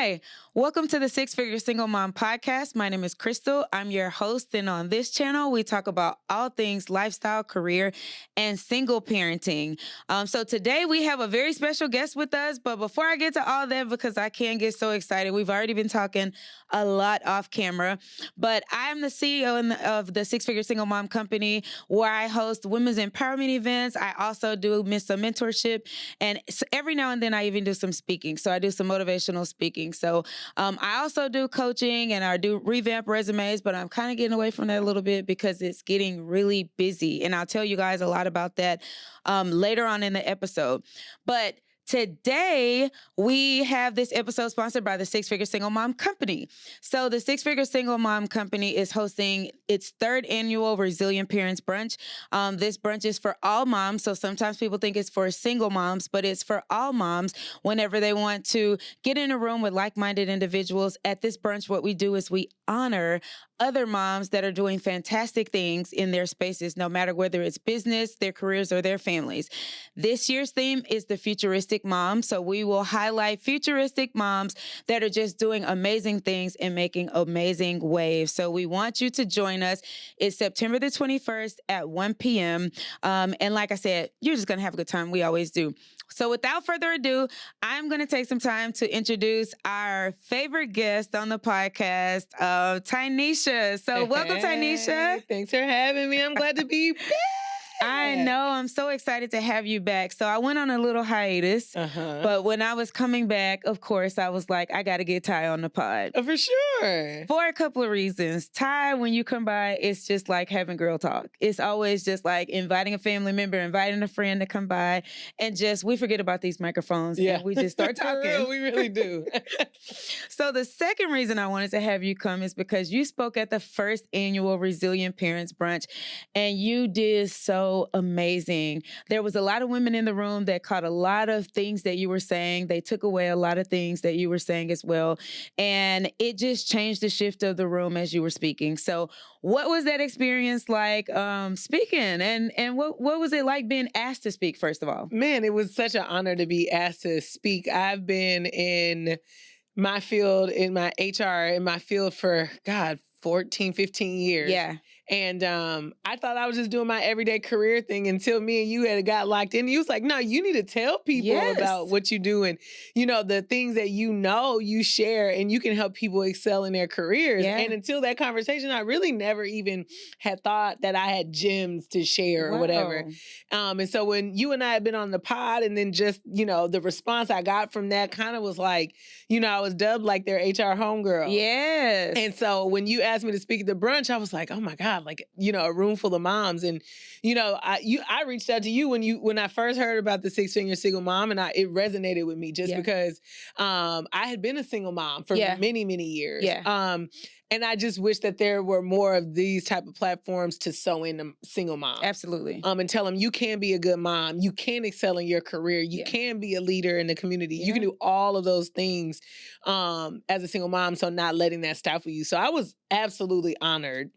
Hi, welcome to the Six Figure Single Mom podcast. My name is Crystal. I'm your host, and on this channel, we talk about all things lifestyle, career, and single parenting. So today we have a very special guest with us, but before I get to all that, because I can't get so excited, we've already been talking a lot off camera, but I'm the CEO of the Six Figure Single Mom company, where I host women's empowerment events. I also do some mentorship, and every now and then I even do some speaking. So I do some motivational speaking. So I also do coaching and I do revamp resumes, but I'm kind of getting away from that a little bit because it's getting really busy. And I'll tell you guys a lot about that later on in the episode. But today, we have this episode sponsored by the Six Figure Single Mom Company. So the Six Figure Single Mom Company is hosting its third annual Resilient Parents Brunch. This brunch is for all moms. So sometimes people think it's for single moms, but it's for all moms whenever they want to get in a room with like-minded individuals. At this brunch, what we do is we honor other moms that are doing fantastic things in their spaces, no matter whether it's business, their careers, or their families. This year's theme is the Futuristic Mom. So we will highlight futuristic moms that are just doing amazing things and making amazing waves. So we want you to join us. It's September the 21st at 1 p.m. And like I said, you're just going to have a good time. We always do. So without further ado, I'm going to take some time to introduce our favorite guest on the podcast, Tynesha. So welcome, Tynesha. Thanks for having me. I'm glad to be back. I know. I'm so excited to have you back. So I went on a little hiatus, but when I was coming back, of course, I was like, I got to get Ty on the pod. For sure. For a couple of reasons. Ty, when you come by, it's just like having girl talk. It's always just like inviting a family member, inviting a friend to come by, and just, we forget about these microphones and we just start talking. For real, we really do. So the second reason I wanted to have you come is because you spoke at the first annual Resilient Parents Brunch, and you did so amazing. There was a lot of women in the room that caught a lot of things that you were saying. They took away a lot of things that you were saying as well. And it just changed the shift of the room as you were speaking. So what was that experience like speaking? And what was it like being asked to speak, first of all? Man, it was such an honor to be asked to speak. I've been in my field, in my HR, in my field for, 14, 15 years. Yeah. And I thought I was just doing my everyday career thing until me and you had got locked in. You was like, no, you need to tell people about what you do and, the things that you share, and you can help people excel in their careers. Yeah. And until that conversation, I really never even had thought that I had gems to share or whatever. And so when you and I had been on the pod, and then just, the response I got from that kind of was like, I was dubbed like their HR homegirl. Yes. And so when you asked me to speak at the brunch, I was like, oh my God, a room full of moms. And, I reached out to you when I first heard about the Six Figure Single Mom, and it resonated with me just because I had been a single mom for many, many years. Yeah. And I just wish that there were more of these type of platforms to sew into single moms. Absolutely. And tell them you can be a good mom. You can excel in your career. You can be a leader in the community. You can do all of those things as a single mom. So not letting that stifle you. So I was absolutely honored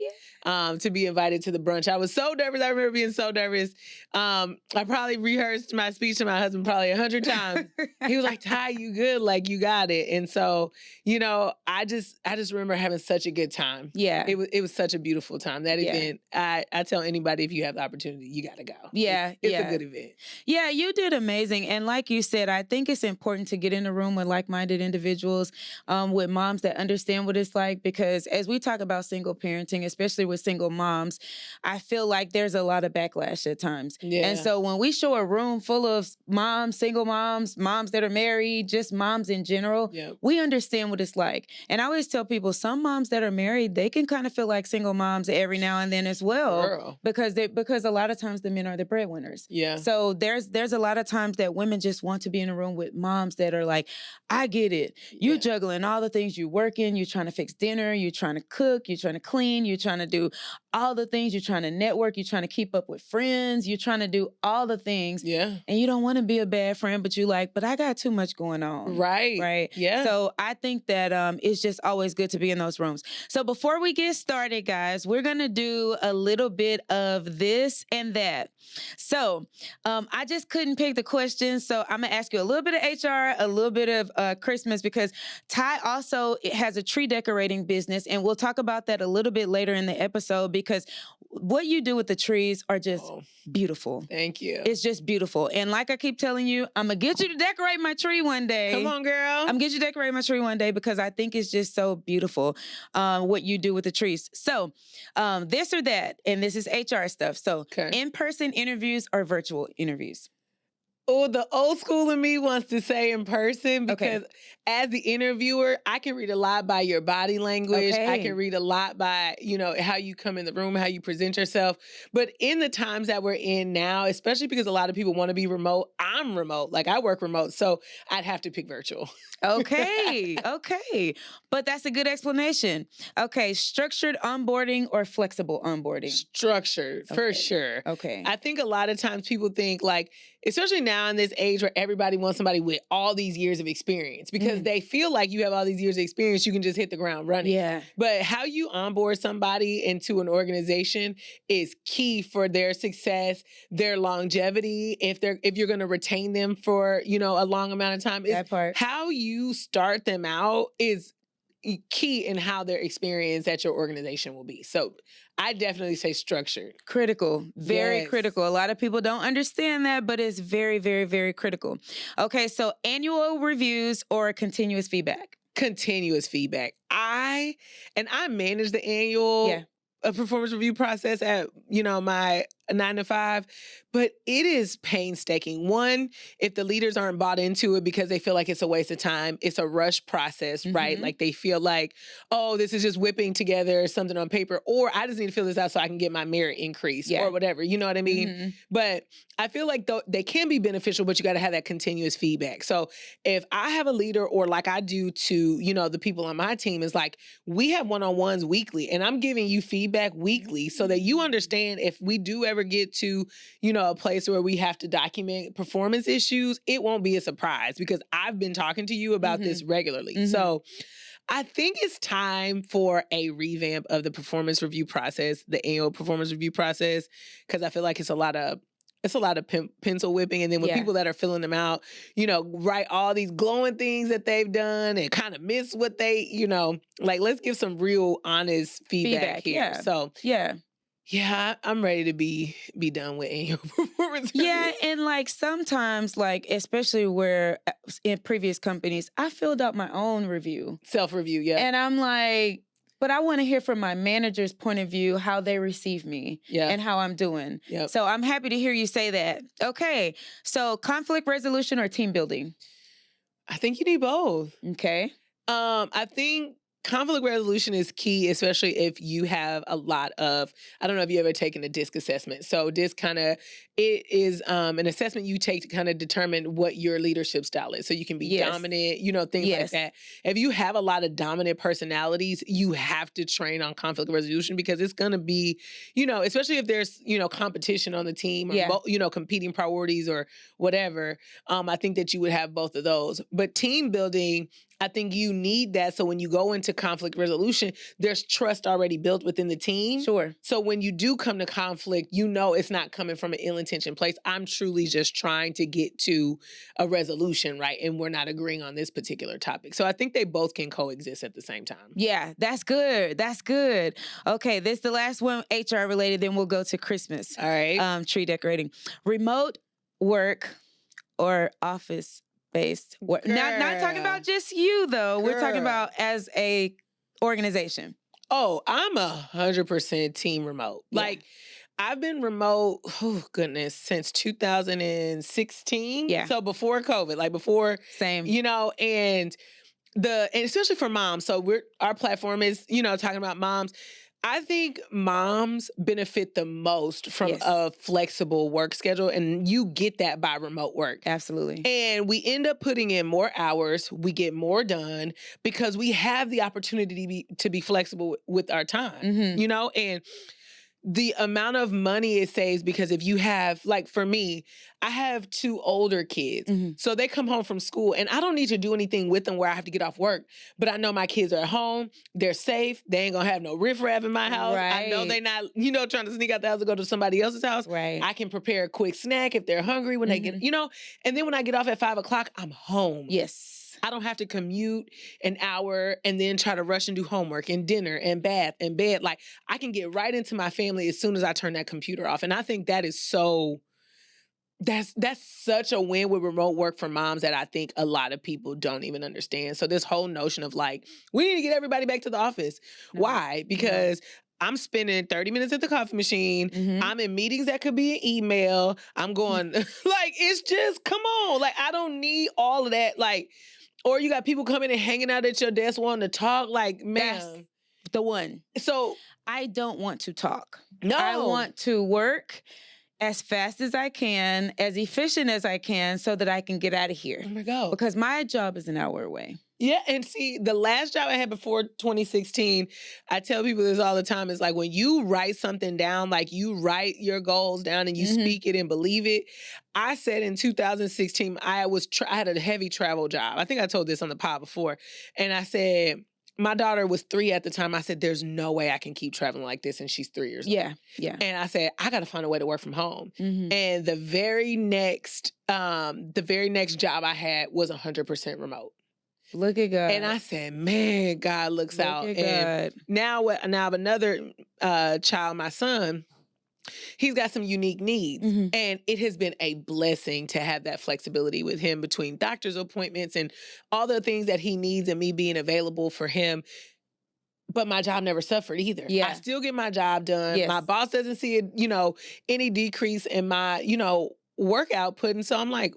to be invited to the brunch. I was so nervous. I remember being so nervous. I probably rehearsed my speech to my husband probably 100 times. He was like, Ty, you good? Like, you got it. And so, I just remember having such a good time. Yeah. It was such a beautiful time. That event, I tell anybody, if you have the opportunity, you got to go. Yeah. It's a good event. Yeah, you did amazing. And like you said, I think it's important to get in a room with like-minded individuals, with moms that understand what it's like, because as we talk about single parenting, especially with single moms, I feel like there's a lot of backlash at times. Yeah. And so when we show a room full of moms, single moms, moms that are married, just moms in general, we understand what it's like. And I always tell people, some moms that are married, they can kind of feel like single moms every now and then as well, because a lot of times the men are the breadwinners. Yeah. So there's a lot of times that women just want to be in a room with moms that are like, I get it. You're juggling all the things, you working, you're trying to fix dinner, you're trying to cook, you're trying to clean, you're trying to do all the things, you're trying to network, you're trying to keep up with friends, you're trying to do all the things. Yeah. And you don't want to be a bad friend, but you like, but I got too much going on. Right. Right. Yeah. So I think that it's just always good to be in those rooms. moms. So before we get started, guys, we're going to do a little bit of this and that. So I just couldn't pick the questions. So I'm going to ask you a little bit of HR, a little bit of Christmas, because Ty also has a tree decorating business. And we'll talk about that a little bit later in the episode, because what you do with the trees are just beautiful. Thank you. It's just beautiful. And like I keep telling you, I'm going to get you to decorate my tree one day. Come on, girl. I'm going to get you to decorate my tree one day, because I think it's just so beautiful what you do with the trees. So this or that, and this is HR stuff. So in-person interviews or virtual interviews? Oh, the old school in me wants to say in person, because as the interviewer, I can read a lot by your body language. I can read a lot by, how you come in the room, how you present yourself. But in the times that we're in now, especially because a lot of people want to be remote, I'm remote. Like, I work remote. So I'd have to pick virtual. Okay. But that's a good explanation. Okay. Structured onboarding or flexible onboarding? Structured, for sure. Okay. I think a lot of times people think, like, especially now in this age where everybody wants somebody with all these years of experience, because they feel like you have all these years of experience, you can just hit the ground running. Yeah. But how you onboard somebody into an organization is key for their success, their longevity. If you're going to retain them for, a long amount of time, that part. How you start them out is key in how their experience at your organization will be. So I definitely say structured. Critical. Very critical. A lot of people don't understand that, but it's very, very, very critical. Okay, so annual reviews or continuous feedback? Continuous feedback. I manage the annual performance review process at, my 9 to 5, but it is painstaking. One, if the leaders aren't bought into it because they feel like it's a waste of time, it's a rush process, right? Like, they feel like, oh, this is just whipping together something on paper, or I just need to fill this out so I can get my merit increase or whatever. You know what I mean? But I feel like they can be beneficial, but you got to have that continuous feedback. So if I have a leader, or like I do to, the people on my team, is like, we have one-on-ones weekly, and I'm giving you feedback weekly so that you understand if we do ever get to, a place where we have to document performance issues, it won't be a surprise, because I've been talking to you about this regularly. So I think it's time for a revamp of the performance review process, the annual performance review process, because I feel like it's a lot of pencil whipping. And then with people that are filling them out, write all these glowing things that they've done and kind of miss what they, like, let's give some real honest feedback here. So yeah, I'm ready to be done with annual performance review. Yeah, and like sometimes, like especially where in previous companies, I filled out my own review. Self-review, yeah. And I'm like, but I want to hear from my manager's point of view, how they receive me and how I'm doing. So I'm happy to hear you say that. Okay, so conflict resolution or team building? I think you need both. Okay. I think conflict resolution is key, especially if you have a lot of, I don't know if you've ever taken a DISC assessment. So DISC it is an assessment you take to kind of determine what your leadership style is. So you can be dominant, things like that. If you have a lot of dominant personalities, you have to train on conflict resolution, because it's going to be, especially if there's, competition on the team, or, competing priorities or whatever. I think that you would have both of those. But team building, I think you need that. So when you go into conflict resolution, there's trust already built within the team. Sure. So when you do come to conflict, it's not coming from an ill-intentioned place. I'm truly just trying to get to a resolution, right? And we're not agreeing on this particular topic. So I think they both can coexist at the same time. Yeah, that's good. That's good. Okay, this is the last one, HR related, then we'll go to Christmas. All right. Tree decorating. Remote work or office based work. Not talking about just you though. We're talking about as a organization. Oh, I'm 100% team remote. Like, I've been remote, since 2016. Yeah. So before COVID, like before, same. And especially for moms. So our platform is, talking about moms. I think moms benefit the most from a flexible work schedule, and you get that by remote work. Absolutely. And we end up putting in more hours. We get more done because we have the opportunity to be flexible with our time, and the amount of money it saves, because if you have, like for me, I have 2 older kids. So they come home from school and I don't need to do anything with them where I have to get off work. But I know my kids are at home. They're safe. They ain't going to have no riffraff in my house. I know they not, trying to sneak out the house and go to somebody else's house. Right. I can prepare a quick snack if they're hungry when they get, and then when I get off at 5 o'clock, I'm home. Yes. I don't have to commute an hour and then try to rush and do homework and dinner and bath and bed. Like, I can get right into my family as soon as I turn that computer off. And I think that is that's such a win with remote work for moms that I think a lot of people don't even understand. So this whole notion of like, we need to get everybody back to the office. No. Why? Because I'm spending 30 minutes at the coffee machine. I'm in meetings that could be an email. I'm going, like, it's just, come on. Like, I don't need all of that. Like, or you got people coming and hanging out at your desk wanting to talk. Like, man. That's the one. So I don't want to talk. No. I want to work as fast as I can, as efficient as I can, so that I can get out of here. Oh my God. Because my job is an hour away. Yeah, and see, the last job I had before 2016, I tell people this all the time, is like when you write something down, like you write your goals down and you speak it and believe it. I said in 2016, I had a heavy travel job. I think I told this on the pod before. And I said, my daughter was 3 at the time. I said, there's no way I can keep traveling like this. And she's 3 years old. Yeah. And I said, I got to find a way to work from home. And the very next job I had was 100% remote. Look at God. And I said, man, God looks out. Look at and God. now I have another child, my son. He's got some unique needs. And it has been a blessing to have that flexibility with him between doctor's appointments and all the things that he needs and me being available for him. But my job never suffered either. Yeah. I still get my job done. Yes. My boss doesn't see it, any decrease in my, work output. And so I'm like,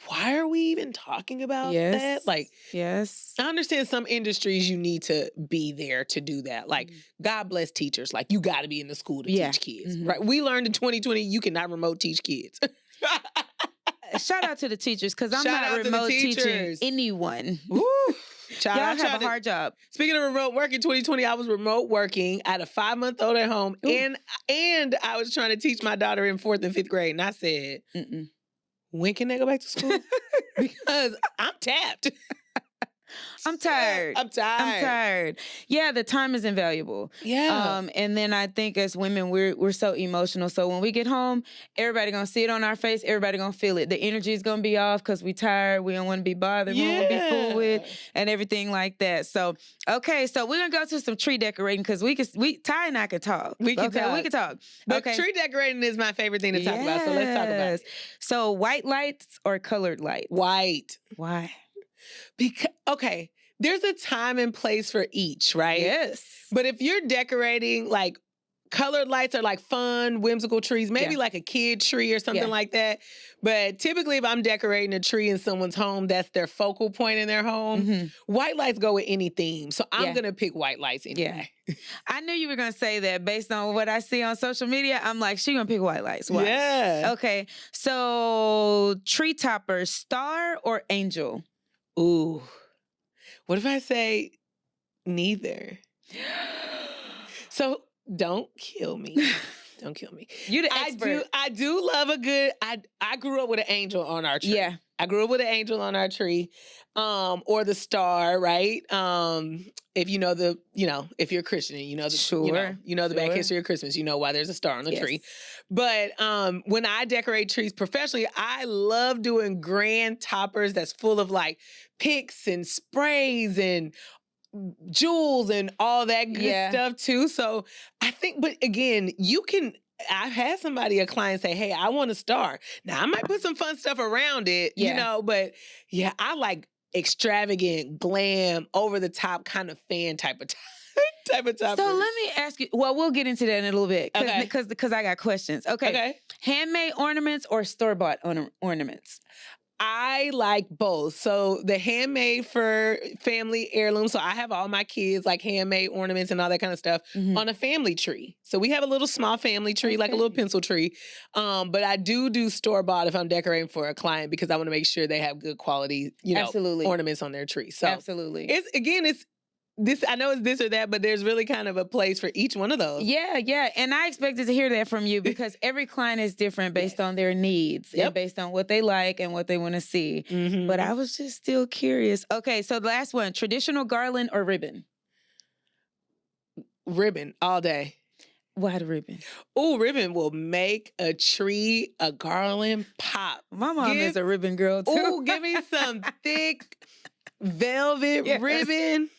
why are we even talking about that? Like, yes. I understand some industries you need to be there to do that. Like, God bless teachers. Like, you got to be in the school to teach kids, right? We learned in 2020, you cannot remote teach kids. Shout out to the teachers, because I'm Shout not out to remote the teaching teachers. anyone. Woo. Child, Y'all have a hard job. Speaking of remote work, in 2020, I was remote working. I had a 5-month-old at home, and I was trying to teach my daughter in 4th and 5th grade, and I said, when can they go back to school? Because I'm tapped. I'm tired. I'm tired. Yeah, the time is invaluable. Yeah. And then I think as women, we're so emotional. So when we get home, everybody gonna see it on our face. Everybody gonna feel it. The energy is gonna be off because we tired. We don't want to be bothered. We don't want to be fooled with and everything like that. So okay, so we're gonna go to some tree decorating because Ty and I could talk. We can talk. But tree decorating is my favorite thing to talk about. So let's talk about it. So white lights or colored lights? White. Why? Because, okay, there's a time and place for each, right? Yes. But if you're decorating, like, colored lights are like fun, whimsical trees, maybe like a kid tree or something like that. But typically, if I'm decorating a tree in someone's home, that's their focal point in their home. White lights go with any theme. So I'm going to pick white lights anyway. Yeah. I knew you were going to say that based on what I see on social media. I'm like, she going to pick white lights. Why? Yeah. Okay. So tree toppers, star or angel? Ooh. What if I say neither? So don't kill me. Don't kill me. You the expert. I do love a good, I grew up with an angel on our tree. Yeah. I grew up with an angel on our tree. Or the star, right? If if you're a Christian and you know the back history of Christmas, you know why there's a star on the tree. But when I decorate trees professionally, I love doing grand toppers that's full of like picks and sprays and jewels and all that good stuff too. So I think, but again, I've had a client say, hey, I want a star. Now I might put some fun stuff around it, but I like extravagant, glam, over the top kind of fan type of toppers. So let me ask you, well, we'll get into that in a little bit because I got questions. Okay. Handmade ornaments or store-bought ornaments? I like both. So the handmade for family heirloom. So I have all my kids like handmade ornaments and all that kind of stuff on a family tree. So we have a little small family tree, like a little pencil tree. But I do store-bought if I'm decorating for a client because I want to make sure they have good quality, ornaments on their tree. So absolutely. It's this, I know it's this or that, but there's really kind of a place for each one of those. Yeah, yeah. And I expected to hear that from you because every client is different based on their needs and based on what they like and what they want to see. But I was just still curious. Okay, so the last one, traditional garland or ribbon? Ribbon all day. Why the ribbon? Oh, ribbon will make a tree, a garland pop. My mom is a ribbon girl too. Oh, give me some thick velvet ribbon.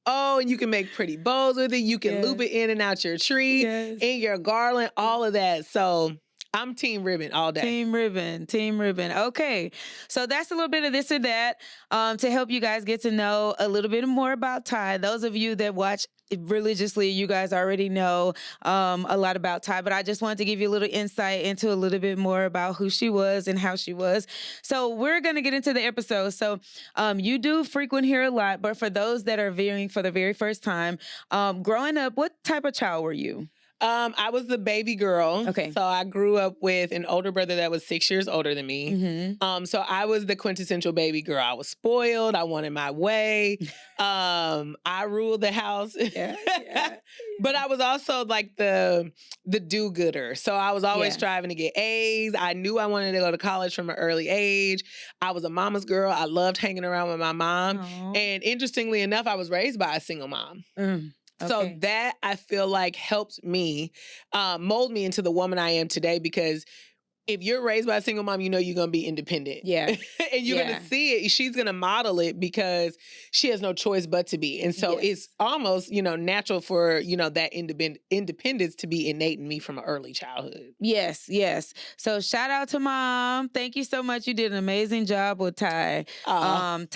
Oh, and you can make pretty bows with it. You can loop it in and out your tree, in your garland, all of that. So I'm team ribbon all day. Team ribbon, team ribbon. Okay. So that's a little bit of this or that to help you guys get to know a little bit more about Ty. Those of you that watch religiously, you guys already know a lot about Ty, but I just wanted to give you a little insight into a little bit more about who she was and how she was. So we're going to get into the episode. So you do frequent here a lot, but for those that are viewing for the very first time, growing up, what type of child were you? I was the baby girl. Okay. So I grew up with an older brother that was 6 years older than me. So I was the quintessential baby girl. I was spoiled. I wanted my way. I ruled the house. But I was also like the do-gooder. So I was always striving to get A's. I knew I wanted to go to college from an early age. I was a mama's girl. I loved hanging around with my mom. Aww. And interestingly enough, I was raised by a single mom. So that I feel like helped me mold me into the woman I am today, because if you're raised by a single mom, you know you're going to be independent. Yeah. And you're going to see it. She's going to model it because she has no choice but to be. And so it's almost, natural for, that independence to be innate in me from an early childhood. Yes, yes. So shout out to Mom. Thank you so much. You did an amazing job with Ty. Ty,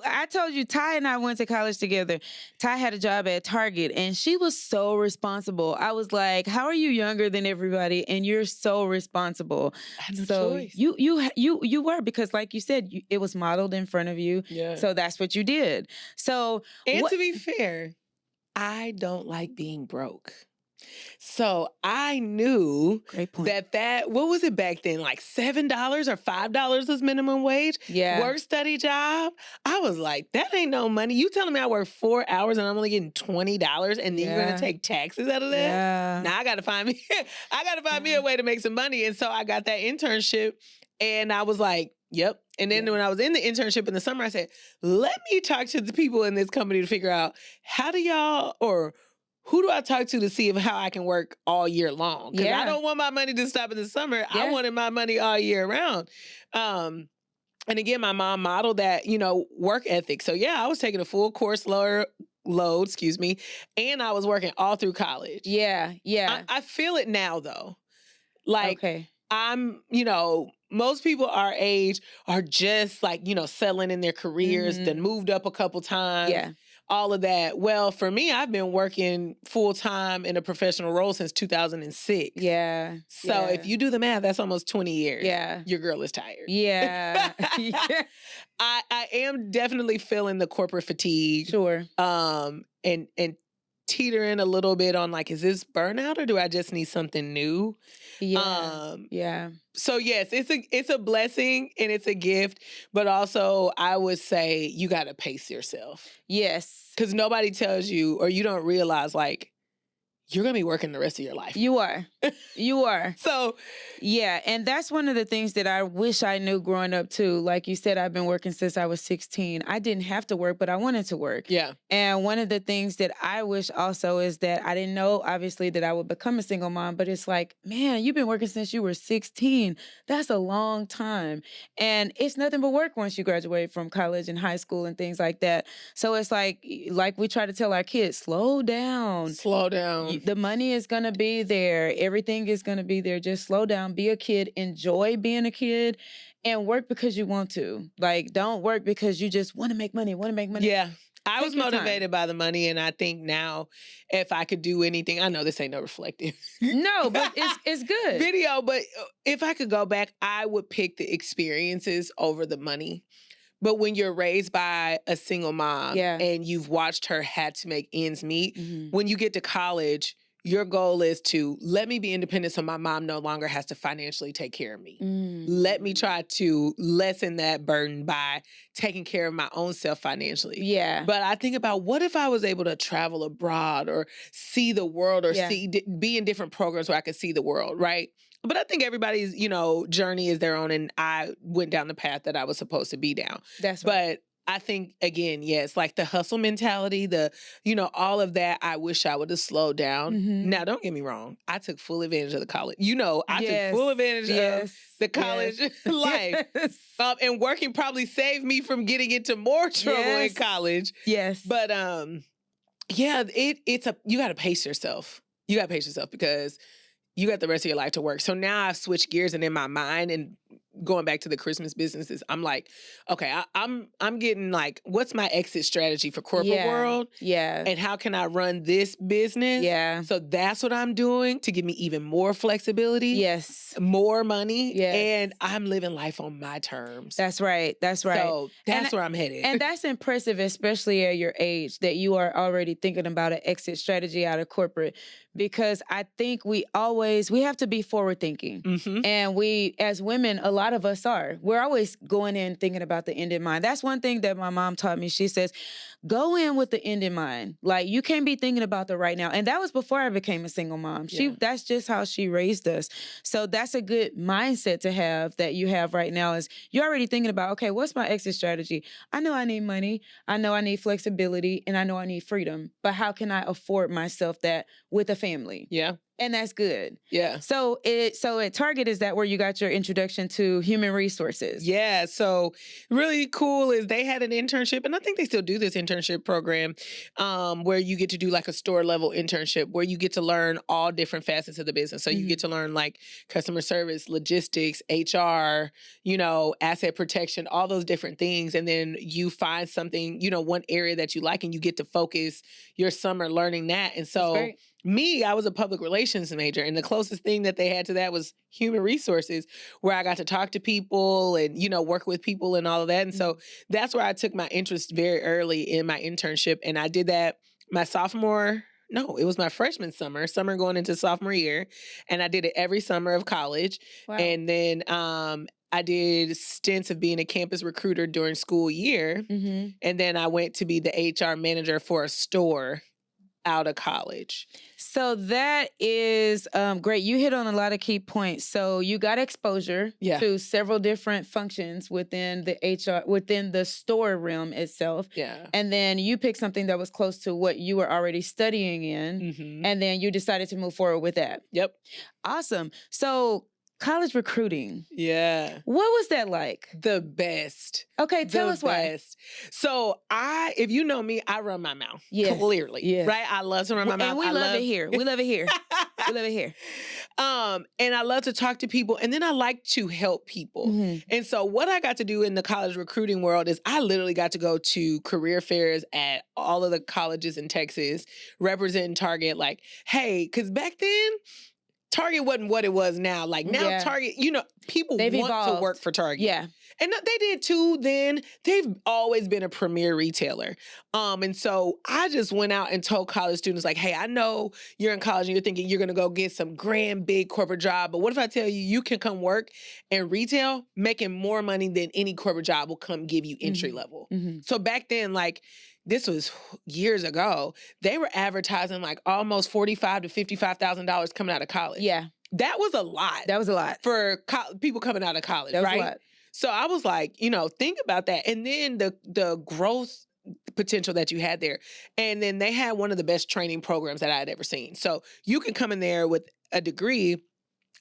I told you, Ty and I went to college together. Ty had a job at Target and she was so responsible. I was like, how are you younger than everybody and you're so responsible? I had no choice. You were, because like you said, it was modeled in front of you. Yeah. So that's what you did. So, and to be fair, I don't like being broke. So I knew that what was it back then? Like $7 or $5 was minimum wage. Yeah. Work study job. I was like, that ain't no money. You telling me I work 4 hours and I'm only getting $20 and then you're gonna take taxes out of that? Yeah. Now I gotta find me a way to make some money. And so I got that internship and I was like, yep. And then when I was in the internship in the summer, I said, let me talk to the people in this company to figure out who do I talk to see how I can work all year long? Because I don't want my money to stop in the summer. Yeah. I wanted my money all year round. And again, my mom modeled that, work ethic. So I was taking a full course load, and I was working all through college. Yeah, yeah. I feel it now though. Like I'm, most people our age are just like, settling in their careers, then moved up a couple times. Yeah. All of that. Well, for me, I've been working full-time in a professional role since 2006. Yeah. So if you do the math, that's almost 20 years. Yeah. Your girl is tired. Yeah. I am definitely feeling the corporate fatigue. Sure. And teetering a little bit on like, is this burnout or do I just need something new? Yeah. So yes, it's a blessing and it's a gift, but also I would say you got to pace yourself. Yes. Because nobody tells you, or you don't realize like, you're going to be working the rest of your life. You are. You are. So, yeah. And that's one of the things that I wish I knew growing up too. Like you said, I've been working since I was 16. I didn't have to work, but I wanted to work. Yeah. And one of the things that I wish also is that I didn't know, obviously, that I would become a single mom, but it's like, man, you've been working since you were 16. That's a long time. And it's nothing but work once you graduate from college and high school and things like that. So it's like we try to tell our kids, slow down. Slow down. The money is going to be there. Everything is going to be there. Just slow down. Be a kid. Enjoy being a kid and work because you want to. Like, don't work because you just want to make money, Yeah. I was motivated by the money. And I think now if I could do anything, I know this ain't no reflective. No, but it's good. Video. But if I could go back, I would pick the experiences over the money. But when you're raised by a single mom and you've watched her had to make ends meet, when you get to college, your goal is to let me be independent so my mom no longer has to financially take care of me. Let me try to lessen that burden by taking care of my own self financially. Yeah. But I think about, what if I was able to travel abroad or see the world, or be in different programs where I could see the world, right? But I think everybody's, journey is their own, and I went down the path that I was supposed to be down. That's right. But I think, again, yes, like the hustle mentality, all of that, I wish I would have slowed down. Now, don't get me wrong. I took full advantage of the college. I took full advantage of the college life. And working probably saved me from getting into more trouble in college. Yes. But, you got to pace yourself. You got to pace yourself, because you got the rest of your life to work. So now I've switched gears, and in my mind, and going back to the Christmas businesses, I'm like, okay, I'm getting like, what's my exit strategy for corporate world? Yeah. And how can I run this business? Yeah. So that's what I'm doing to give me even more flexibility. Yes. More money. Yes. And I'm living life on my terms. That's right. That's right. So that's where I'm headed. And that's impressive, especially at your age, that you are already thinking about an exit strategy out of corporate, because I think we have to be forward thinking. And we, as women, a lot of us are. We're always going in thinking about the end in mind. That's one thing that my mom taught me. She says, go in with the end in mind. Like, you can't be thinking about the right now. And that was before I became a single mom. That's just how she raised us. So that's a good mindset to have, that you have right now, is you're already thinking about, okay, what's my exit strategy? I know I need money. I know I need flexibility, and I know I need freedom. But how can I afford myself that with a family? Yeah. And that's good. Yeah. So at Target, is that where you got your introduction to human resources? Yeah. So really cool is they had an internship, and I think they still do this internship program, where you get to do like a store level internship, where you get to learn all different facets of the business. So you get to learn like customer service, logistics, HR, asset protection, all those different things. And then you find something, one area that you like, and you get to focus your summer learning that. And so me, I was a public relations major, and the closest thing that they had to that was human resources, where I got to talk to people and, work with people and all of that. And so that's where I took my interest very early in my internship. And I did that my it was my freshman summer going into sophomore year. And I did it every summer of college. Wow. And then I did stints of being a campus recruiter during school year. And then I went to be the HR manager for a store out of college. So that is great. You hit on a lot of key points. So you got exposure to several different functions within the HR, within the store realm itself. Yeah. And then you picked something that was close to what you were already studying in. And then you decided to move forward with that. Yep. Awesome. So college recruiting. Yeah. What was that like? The best. Okay, tell us why. So if you know me, I run my mouth. Clearly. Right? I love to run my mouth. And we love it here. We love it here. We love it here. And I love to talk to people, and then I like to help people. And so what I got to do in the college recruiting world is I literally got to go to career fairs at all of the colleges in Texas, representing Target, like, hey, because back then, Target wasn't what it was now. Like now Target, people want to work for Target. Yeah. And they did too then. They've always been a premier retailer. And so I just went out and told college students like, hey, I know you're in college and you're thinking you're going to go get some grand, big corporate job. But what if I tell you can come work in retail making more money than any corporate job will come give you entry level. So back then, like, this was years ago, they were advertising like almost $45,000 to $55,000 coming out of college. Yeah. That was a lot. That was a lot. For people coming out of college, that was right? A lot. So I was like, think about that. And then the growth potential that you had there. And then they had one of the best training programs that I had ever seen. So you can come in there with a degree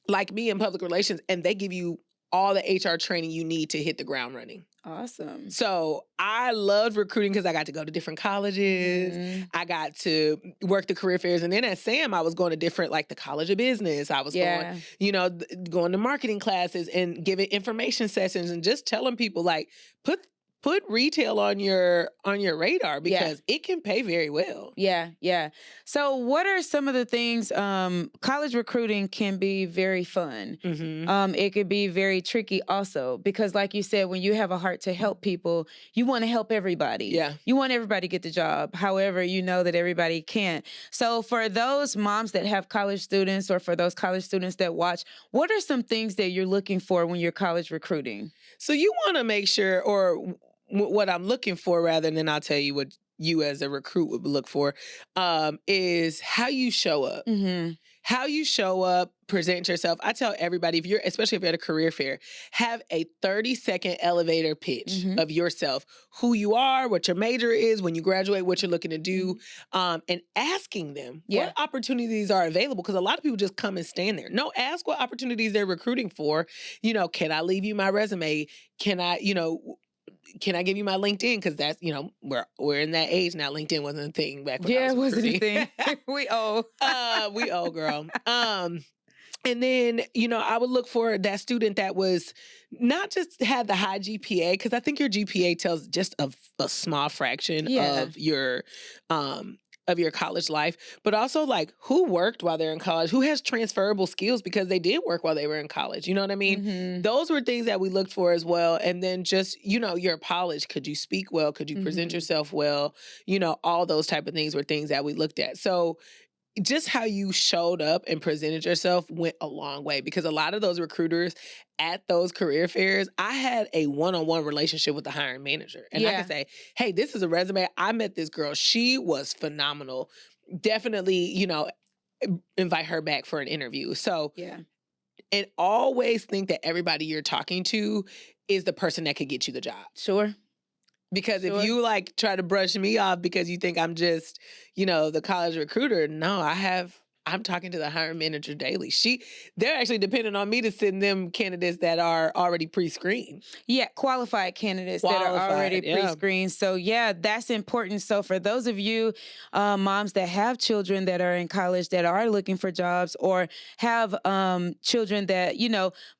like me in public relations, and they give you all the HR training you need to hit the ground running. Awesome. So I loved recruiting because I got to go to different colleges. I got to work the career fairs. And then at SAM, I was going to different, like the College of Business. I was going to marketing classes and giving information sessions and just telling people like, put put retail on your radar because it can pay very well. Yeah. So what are some of the things, college recruiting can be very fun. It could be very tricky also because like you said, when you have a heart to help people, you want to help everybody. Yeah. You want everybody to get the job. However, you know that everybody can't. So for those moms that have college students or for those college students that watch, what are some things that you're looking for when you're college recruiting? So you want to make sure, or what I'm looking for rather, and then I'll tell you what you as a recruit would look for, is how you show up. How you show up, present yourself. I tell everybody, especially if you're at a career fair, have a 30-second elevator pitch of yourself, who you are, what your major is, when you graduate, what you're looking to do, and asking them what opportunities are available. Because a lot of people just come and stand there. No, ask what opportunities they're recruiting for. Can I leave you my resume? Can I give you my LinkedIn? Because that's, we're in that age now. LinkedIn wasn't a thing back when I was recruiting. It wasn't a thing. We old. We old, girl. And then, I would look for that student that was not just had the high GPA, because I think your GPA tells just a small fraction of your college life, but also like who worked while they're in college, who has transferable skills because they did work while they were in college. You know what I mean? Those were things that we looked for as well. And then just, your college, could you speak well? Could you present yourself well? All those type of things were things that we looked at. So just how you showed up and presented yourself went a long way, because a lot of those recruiters at those career fairs, I had a one-on-one relationship with the hiring manager. And I could say, hey, this is a resume. I met this girl. She was phenomenal. Definitely, invite her back for an interview. So, and always think that everybody you're talking to is the person that could get you the job. Sure. Because if you try to brush me off because you think I'm just, the college recruiter, no, I'm talking to the hiring manager daily. They're actually depending on me to send them candidates that are already pre-screened. Yeah, qualified candidates that are already pre-screened. So that's important. So for those of you moms that have children that are in college that are looking for jobs, or have children that,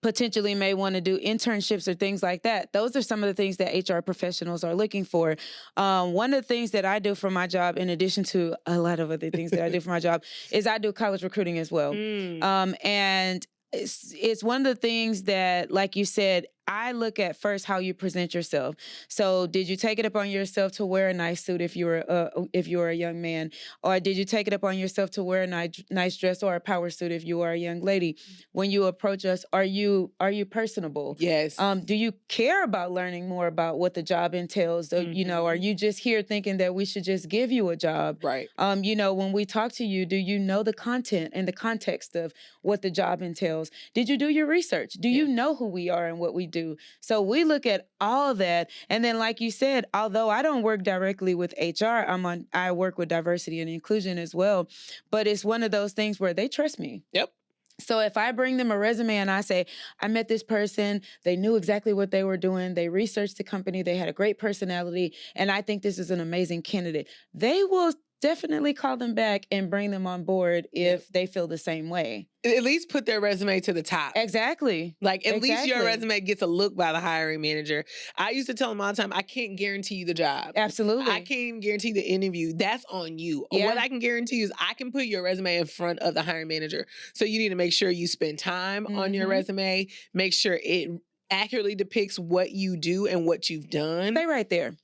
potentially may want to do internships or things like that, those are some of the things that HR professionals are looking for. One of the things that I do for my job, in addition to a lot of other things that I do for my job, is I do college recruiting as well. And it's one of the things that, like you said, I look at first how you present yourself. So did you take it upon yourself to wear a nice suit if you were a young man? Or did you take it upon yourself to wear a nice dress or a power suit if you are a young lady? When you approach us, are you personable? Yes. Do you care about learning more about what the job entails? Are you just here thinking that we should just give you a job? Right. When we talk to you, do you know the content and the context of what the job entails? Did you do your research? Do you know who we are and what we do? So we look at all that. And then, like you said, although I don't work directly with HR, I work with diversity and inclusion as well. But it's one of those things where they trust me. Yep. So if I bring them a resume and I say, I met this person, they knew exactly what they were doing, they researched the company, they had a great personality, and I think this is an amazing candidate, they will definitely call them back and bring them on board if they feel the same way. At least put their resume to the top. Exactly. At least your resume gets a look by the hiring manager. I used to tell them all the time, I can't guarantee you the job. Absolutely. I can't even guarantee the interview. That's on you. Yeah. What I can guarantee is I can put your resume in front of the hiring manager. So you need to make sure you spend time on your resume. Make sure it accurately depicts what you do and what you've done. Stay right there.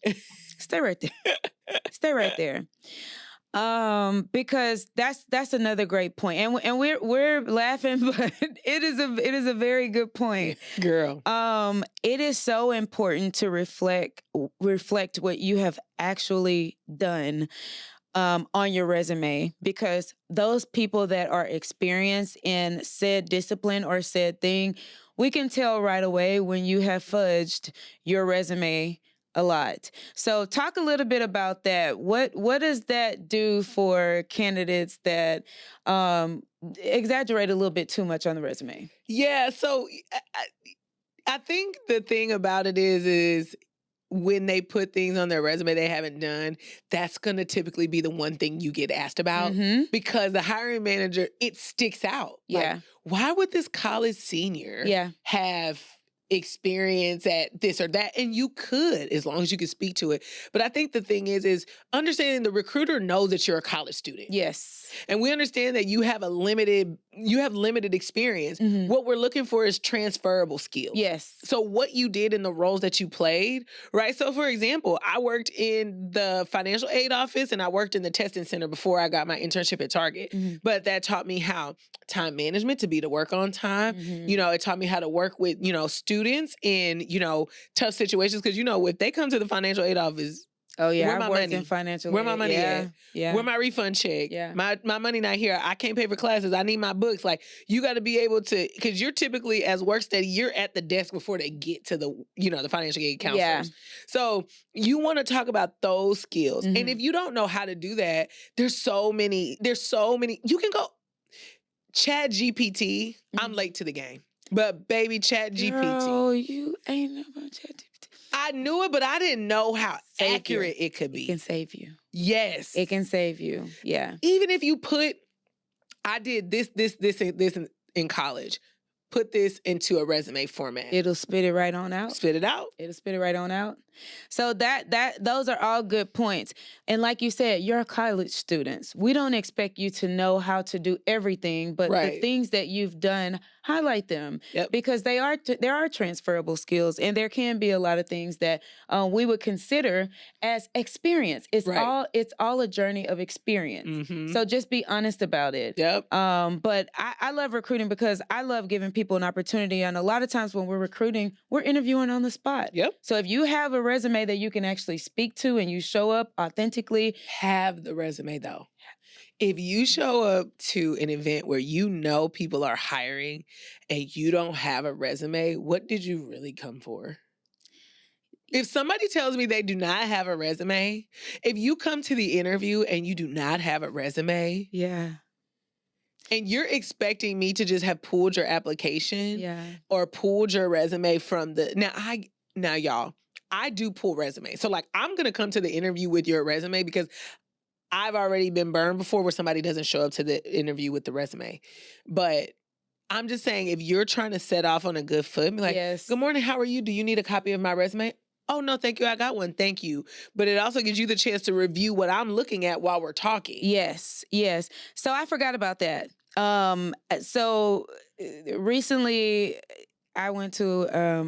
Stay right there. Stay right there. Because that's another great point. And we're laughing, but it is a very good point. Girl. It is so important to reflect what you have actually done on your resume, because those people that are experienced in said discipline or said thing, we can tell right away when you have fudged your resume a lot. So talk a little bit about that. What does that do for candidates that exaggerate a little bit too much on the resume? Yeah, so I think the thing about it is when they put things on their resume they haven't done, that's going to typically be the one thing you get asked about, because the hiring manager, it sticks out. Yeah. Like, why would this college senior have experience at this or that, and you could, as long as you can speak to it. But I think the thing is understanding the recruiter knows that you're a college student. Yes. And we understand that you have limited experience. Mhm. What we're looking for is transferable skills. Yes. So what you did in the roles that you played, right? So for example, I worked in the financial aid office and I worked in the testing center before I got my internship at Target. Mhm. But that taught me how time management, to be to work on time. Mhm. You know, it taught me how to work with, students in, tough situations. Because, if they come to the financial aid office, Oh yeah, where I my worked money? in financial. Where my aid. money Yeah. at? Yeah. Where my refund check? Yeah. My money not here. I can't pay for classes. I need my books. Like, you got to be able to, because you're typically, as work study, you're at the desk before they get to the, the financial aid counselors. Yeah. So you want to talk about those skills. Mhm. And if you don't know how to do that, there's so many, you can go Chat GPT. I'm late to the game. But baby, Chat GPT. Girl, you ain't know about Chat GPT. I knew it, but I didn't know how accurate it could be. It can save you. Yes. It can save you. Yeah. Even if you put, I did this in college. Put this into a resume format. It'll spit it right on out. Spit it out. It'll spit it right on out. So those are all good points. And like you said, you're college students. We don't expect you to know how to do everything, but the things that you've done, highlight them. Yep. Because there are transferable skills, and there can be a lot of things that we would consider as experience. It's all a journey of experience. Mm-hmm. So just be honest about it. Yep. But I love recruiting because I love giving people an opportunity. And a lot of times when we're recruiting, we're interviewing on the spot. Yep. So if you have a resume that you can actually speak to and you show up authentically. Have the resume though. If you show up to an event where people are hiring and you don't have a resume, what did you really come for? If somebody tells me they do not have a resume, if you come to the interview and you do not have a resume, yeah, and you're expecting me to just have pulled your application or pulled your resume from now y'all, I do pull resumes. So like, I'm going to come to the interview with your resume because I've already been burned before where somebody doesn't show up to the interview with the resume. But I'm just saying, if you're trying to set off on a good foot, be like, good morning, how are you? Do you need a copy of my resume? Oh, no, thank you. I got one. Thank you. But it also gives you the chance to review what I'm looking at while we're talking. Yes. So I forgot about that. So recently I went to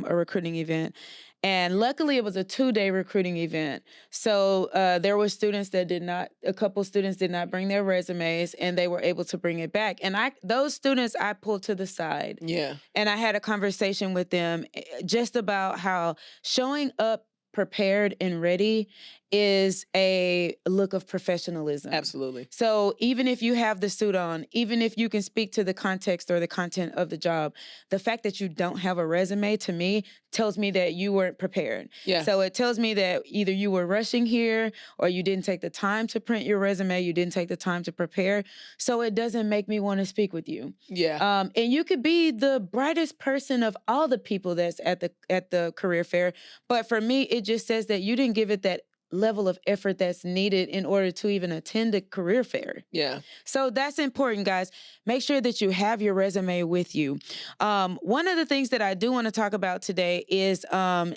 a recruiting event. And luckily, it was a 2-day recruiting event. So there were a couple students did not bring their resumes, and they were able to bring it back. And those students I pulled to the side. Yeah. And I had a conversation with them just about how showing up prepared and ready is a look of professionalism. Absolutely. So even if you have the suit on, even if you can speak to the context or the content of the job, the fact that you don't have a resume, to me, tells me that you weren't prepared. Yeah. So it tells me that either you were rushing here or you didn't take the time to print your resume, you didn't take the time to prepare. So it doesn't make me want to speak with you. Yeah. And you could be the brightest person of all the people that's at the career fair, but for me, it just says that you didn't give it that level of effort that's needed in order to even attend a career fair. Yeah. So that's important, guys. Make sure that you have your resume with you. One of the things that I do want to talk about today is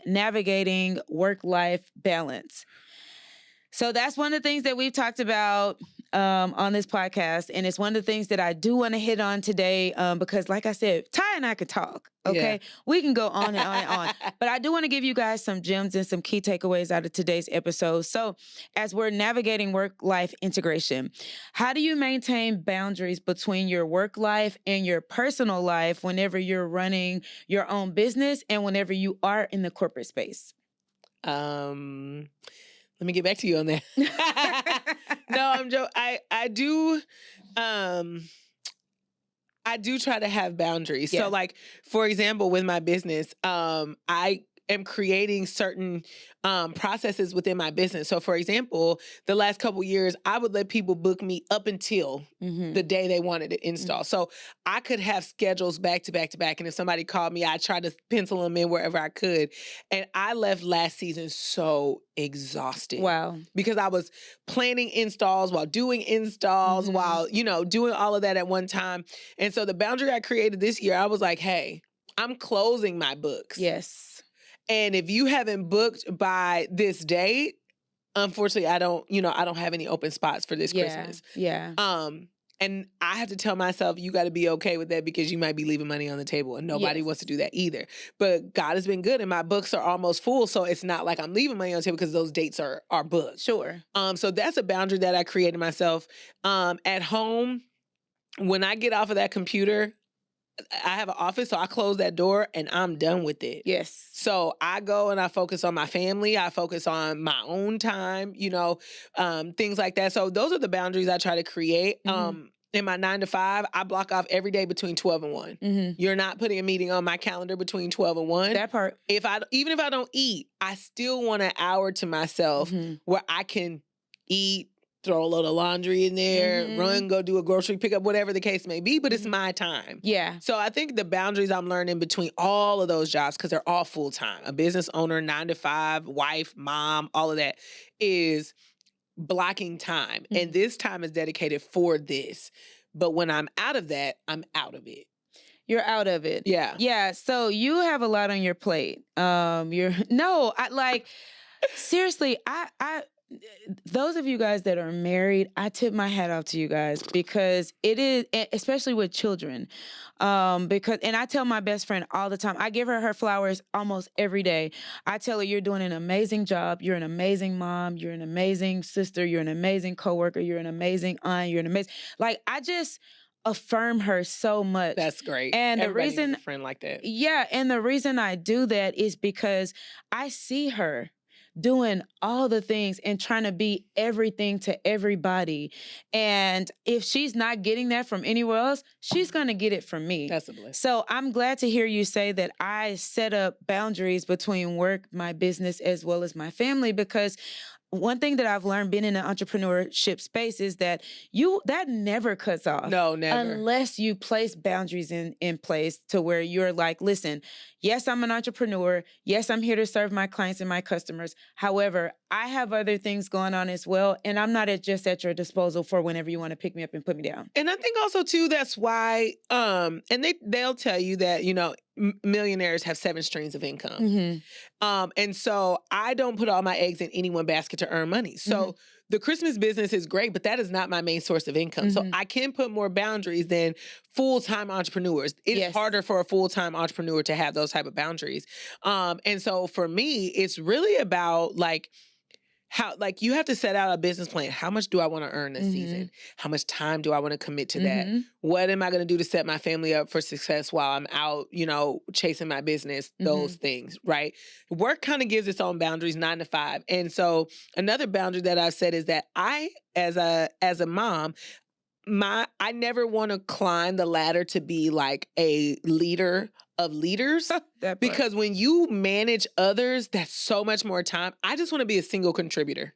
navigating work-life balance. So that's one of the things that we've talked about on this podcast. And it's one of the things that I do want to hit on today because, like I said, Ty and I could talk, okay? Yeah. We can go on and on and on. But I do want to give you guys some gems and some key takeaways out of today's episode. So as we're navigating work-life integration, how do you maintain boundaries between your work life and your personal life whenever you're running your own business and whenever you are in the corporate space? Let me get back to you on that. No, I'm joking. I do try to have boundaries. Yeah. So like, for example, with my business, I am creating certain processes within my business. So for example, the last couple years, I would let people book me up until the day they wanted it installed. So I could have schedules back to back to back. And if somebody called me, I tried to pencil them in wherever I could. And I left last season so exhausted. Wow. Because I was planning installs while doing installs, while, doing all of that at one time. And so the boundary I created this year, I was like, hey, I'm closing my books. Yes. And if you haven't booked by this date, unfortunately, I don't have any open spots for this Christmas. Yeah. And I have to tell myself, you got to be okay with that because you might be leaving money on the table and nobody wants to do that either. But God has been good and my books are almost full. So it's not like I'm leaving money on the table because those dates are booked. Sure. So that's a boundary that I created myself. At home, when I get off of that computer, I have an office, so I close that door and I'm done with it. Yes. So I go and I focus on my family. I focus on my own time, things like that. So those are the boundaries I try to create. In my 9 to 5, I block off every day between 12 and 1. You're not putting a meeting on my calendar between 12 and 1. That part. Even if I don't eat, I still want an hour to myself where I can eat, throw a little laundry in there, run, go do a grocery pickup, whatever the case may be, but it's my time. Yeah. So I think the boundaries I'm learning between all of those jobs, because they're all full-time, a business owner, 9 to 5, wife, mom, all of that, is blocking time. And this time is dedicated for this. But when I'm out of that, I'm out of it. You're out of it. Yeah. Yeah. So you have a lot on your plate. Seriously, those of you guys that are married, I tip my hat off to you guys because it is, especially with children, and I tell my best friend all the time, I give her flowers almost every day. I tell her, you're doing an amazing job. You're an amazing mom. You're an amazing sister. You're an amazing coworker. You're an amazing aunt. You're an amazing, I just affirm her so much. That's great. And everybody the reason, needs a friend like that. Yeah. And the reason I do that is because I see her doing all the things and trying to be everything to everybody. And if she's not getting that from anywhere else, she's going to get it from me. That's a blessing. So I'm glad to hear you say that I set up boundaries between work, my business, as well as my family, because one thing that I've learned being in the entrepreneurship space is that that never cuts off. No, never. Unless you place boundaries in place to where you're like, listen, yes, I'm an entrepreneur. Yes, I'm here to serve my clients and my customers. However, I have other things going on as well. And I'm not just at your disposal for whenever you want to pick me up and put me down. And I think also too, that's why, and they'll tell you that, millionaires have 7 streams of income. And so I don't put all my eggs in any one basket to earn money. So the Christmas business is great, but that is not my main source of income. So I can put more boundaries than full-time entrepreneurs. It's harder for a full-time entrepreneur to have those type of boundaries. And so for me, it's really about how, you have to set out a business plan. How much do I want to earn this season? How much time do I want to commit to that? What am I going to do to set my family up for success while I'm out, chasing my business, those things, right? Work kind of gives its own boundaries, 9 to 5. And so another boundary that I've set is that I, as a mom, I never want to climb the ladder to be like a leader of leaders because when you manage others, that's so much more time. I just want to be a single contributor.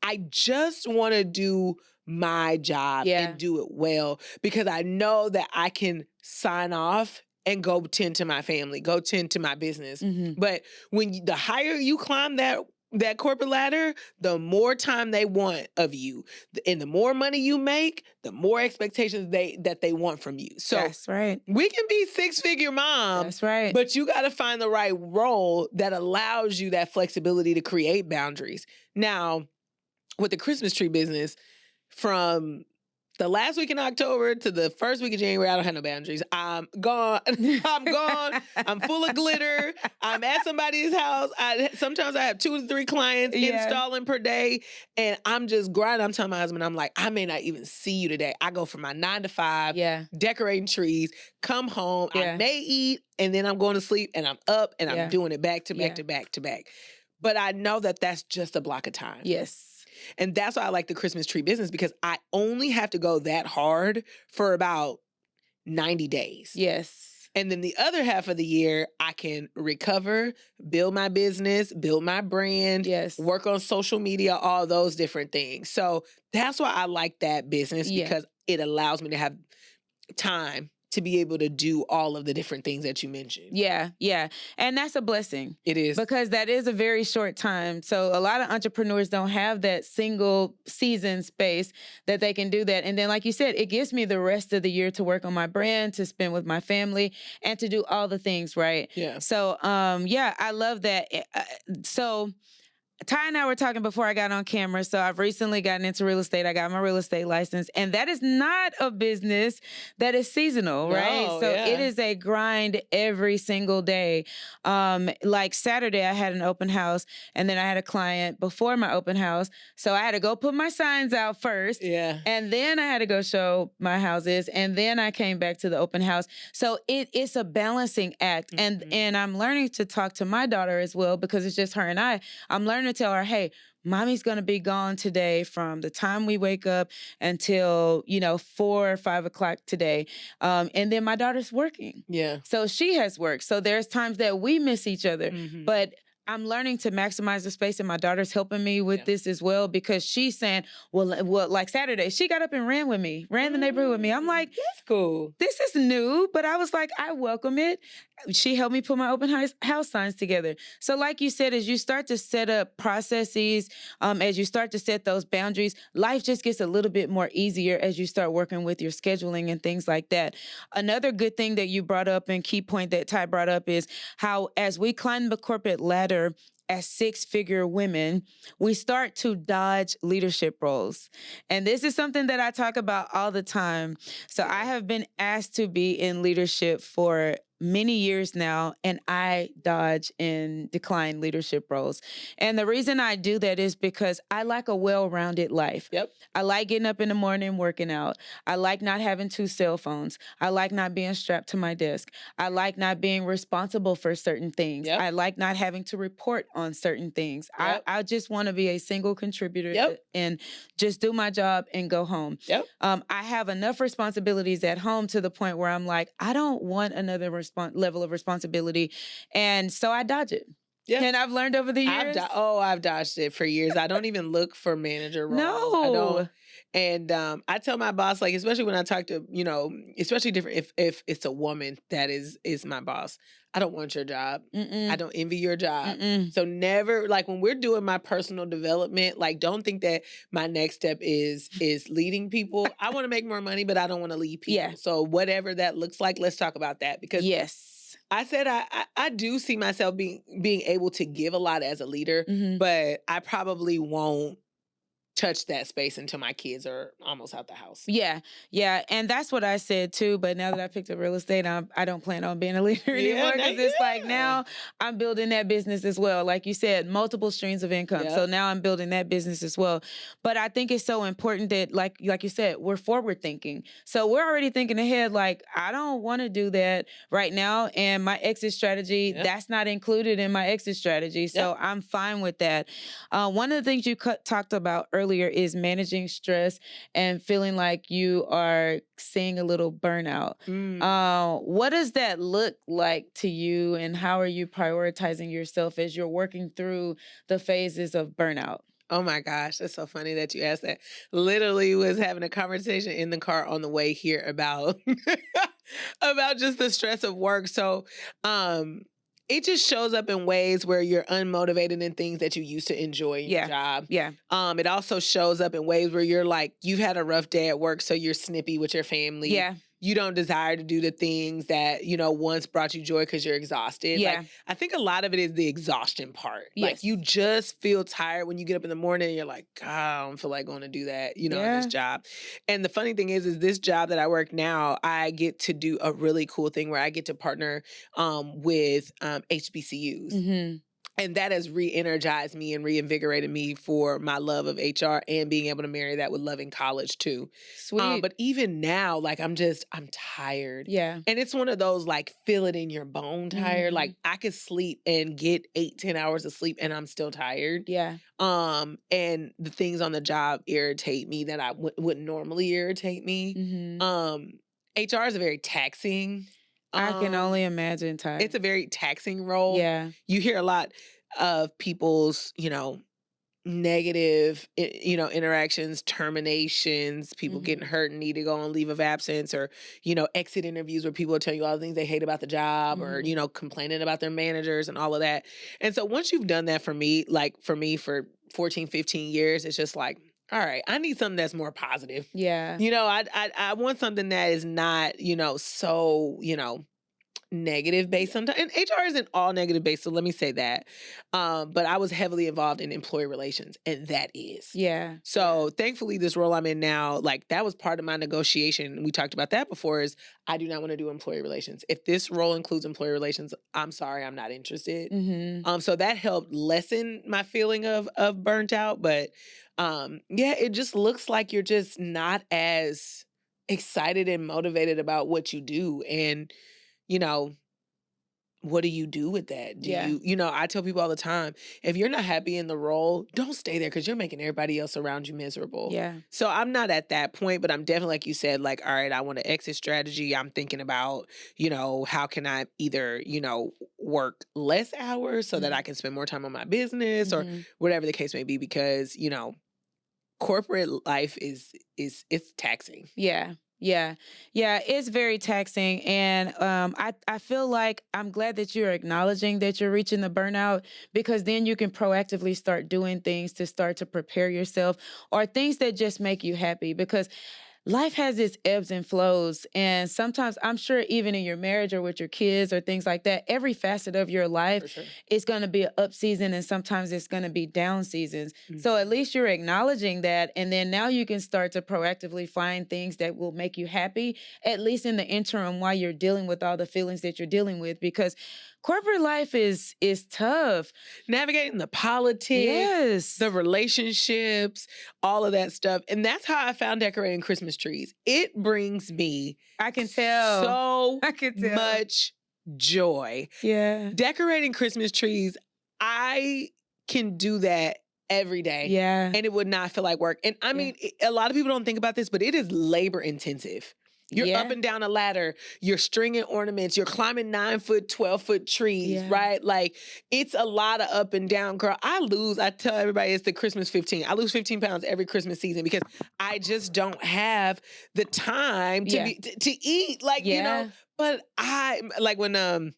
I just want to do my job and do it well because I know that I can sign off and go tend to my family, go tend to my business. But the higher you climb that corporate ladder, the more time they want of you. And the more money you make, the more expectations that they want from you. So that's right. We can be 6-figure moms. That's right. But you got to find the right role that allows you that flexibility to create boundaries. Now, with the Christmas tree business, from the last week in October to the first week of January, I don't have no boundaries. I'm gone. I'm gone. I'm full of glitter. I'm at somebody's house. Sometimes I have 2 to 3 clients installing per day. And I'm just grinding. I'm telling my husband, I'm like, I may not even see you today. I go from my 9 to 5, decorating trees, come home. I may eat, and then I'm going to sleep, and I'm up, and I'm doing it back to back to back to back. But I know that that's just a block of time. Yes. And that's why I like the Christmas tree business because I only have to go that hard for about 90 days. Yes. And then the other half of the year, I can recover, build my business, build my brand, work on social media, all those different things. So that's why I like that business because it allows me to have time to be able to do all of the different things that you mentioned. Yeah, yeah. And that's a blessing. It is. Because that is a very short time. So a lot of entrepreneurs don't have that single season space that they can do that. And then, like you said, it gives me the rest of the year to work on my brand, to spend with my family, and to do all the things, right? Yeah. So, yeah, I love that. So Ty and I were talking before I got on camera. So I've recently gotten into real estate. I got my real estate license, and that is not a business that is seasonal, right? No, So yeah. it is a grind every single day. Like Saturday, I had an open house, and then I had a client before my open house. So I had to go put my signs out first. Yeah. And then I had to go show my houses, and then I came back to the open house. So it's a balancing act. And I'm learning to talk to my daughter as well, because it's just her and I. I'm learning to tell her, hey, mommy's going to be gone today from the time we wake up until, 4 or 5 o'clock today. And then my daughter's working. Yeah. So she has work. So there's times that we miss each other. But I'm learning to maximize the space, and my daughter's helping me with this as well, because she's saying, well, like Saturday, she got up and ran with me, ran the neighborhood with me. I'm like, that's cool. This is new, but I was like, I welcome it. She helped me put my open house signs together. So like you said, as you start to set up processes, as you start to set those boundaries, life just gets a little bit more easier as you start working with your scheduling and things like that. Another good thing that you brought up, and key point that Ty brought up, is how as we climb the corporate ladder as 6-figure women, we start to dodge leadership roles. And this is something that I talk about all the time. So I have been asked to be in leadership for many years now, and I dodge and decline leadership roles. And the reason I do that is because I like a well-rounded life. Yep. I like getting up in the morning, working out. I like not having 2 cell phones. I like not being strapped to my desk. I like not being responsible for certain things. Yep. I like not having to report on certain things. Yep. I just want to be a single contributor Yep. and just do my job and go home. Yep. I have enough responsibilities at home to the point where I'm like, I don't want another level of responsibility. And so I dodge it. Yeah. And I've learned over the years. I've dodged it for years. I don't even look for manager roles. No. I don't. And I tell my boss, like, especially when I talk to, especially different, if it's a woman that is my boss, I don't want your job. I don't envy your job. So never, like, when we're doing my personal development, like, don't think that my next step is leading people. I want to make more money, but I don't want to lead people. Yeah. So whatever that looks like, let's talk about that, because I said I do see myself being able to give a lot as a leader, but I probably won't touch that space until my kids are almost out the house. Yeah. And that's what I said too. But now that I picked up real estate, I don't plan on being a leader anymore, because it's like now I'm building that business as well. Like you said, multiple streams of income. So now I'm building that business as well. But I think it's so important that, like you said, we're forward thinking. So we're already thinking ahead. Like, I don't want to do that right now, and my exit strategy, that's not included in my exit strategy. So I'm fine with that. One of the things you talked about earlier is managing stress and feeling like you are seeing a little burnout. What does that look like to you, and how are you prioritizing yourself as you're working through the phases of burnout? Oh my gosh, that's so funny that you asked that. Literally was having a conversation in the car on the way here about about just the stress of work. So it just shows up in ways where you're unmotivated in things that you used to enjoy in your job. Yeah. It also shows up in ways where you're like, you've had a rough day at work, so you're snippy with your family. Yeah. You don't desire to do the things that, once brought you joy because you're exhausted. Yeah. Like, I think a lot of it is the exhaustion part. Yes. Like, you just feel tired when you get up in the morning and you're like, God, I don't feel like going to do that, in this job. And the funny thing is this job that I work now, I get to do a really cool thing where I get to partner with HBCUs. And that has re-energized me and reinvigorated me for my love of HR, and being able to marry that with loving college too. Sweet. But even now, like, I'm tired. Yeah. And it's one of those, like, feel it in your bone tired. Like, I could sleep and get 8-10 hours of sleep and I'm still tired. Yeah. And the things on the job irritate me that I wouldn't normally irritate me. HR is a very taxing. I can only imagine, Ty. It's a very taxing role. Yeah. You hear a lot of people's, negative, interactions, terminations, people getting hurt and need to go on leave of absence, or, exit interviews where people are telling you all the things they hate about the job, or, complaining about their managers and all of that. And so once you've done that for me, for 14, 15 years, it's just like, all right, I need something that's more positive. Yeah. I want something that is not, so, negative based sometimes. And HR isn't all negative based, so let me say that. But I was heavily involved in employee relations, and that is. Yeah. So thankfully, this role I'm in now, like that was part of my negotiation. We talked about that before, is I do not want to do employee relations. If this role includes employee relations, I'm sorry, I'm not interested. So that helped lessen my feeling of burnt out. But it just looks like you're just not as excited and motivated about what you do. And what do you do with that? I tell people all the time, if you're not happy in the role, don't stay there, because you're making everybody else around you miserable. Yeah. So I'm not at that point, but I'm definitely, like you said, like, all right, I want an exit strategy. I'm thinking about, how can I either, work less hours so that I can spend more time on my business, or whatever the case may be, because, corporate life it's taxing. Yeah. Yeah. Yeah. It's very taxing. And I feel like I'm glad that you're acknowledging that you're reaching the burnout, because then you can proactively start doing things to start to prepare yourself, or things that just make you happy, because life has its ebbs and flows. And sometimes, I'm sure even in your marriage or with your kids or things like that, every facet of your life is going to be an up season, and sometimes it's going to be down seasons. So at least you're acknowledging that. And then now you can start to proactively find things that will make you happy, at least in the interim, while you're dealing with all the feelings that you're dealing with, because corporate life is tough. Navigating the politics, the relationships, all of that stuff. And that's how I found decorating Christmas trees. It brings me so much joy. Yeah. Decorating Christmas trees, I can do that every day. Yeah. And it would not feel like work. And I mean, a lot of people don't think about this, but it is labor intensive. You're up and down a ladder, you're stringing ornaments, you're climbing 9-foot, 12-foot trees, right? Like, it's a lot of up and down. Girl, I tell everybody it's the Christmas 15. I lose 15 pounds every Christmas season, because I just don't have the time to eat. Like, but when I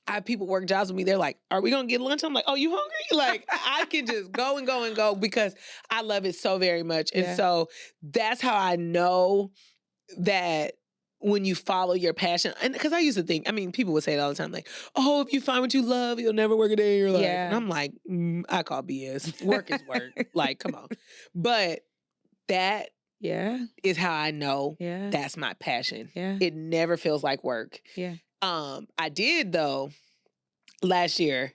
have people work jobs with me, they're like, are we going to get lunch? I'm like, oh, you hungry? Like, I can just go and go and go, because I love it so very much. And so that's how I know that when you follow your passion, and because I used to think, people would say it all the time, like, oh, if you find what you love, you'll never work a day in your life. And I'm like, I call BS. Work is work. Like, come on. But that is how I know that's my passion. Yeah. It never feels like work. Yeah. I did, though, last year,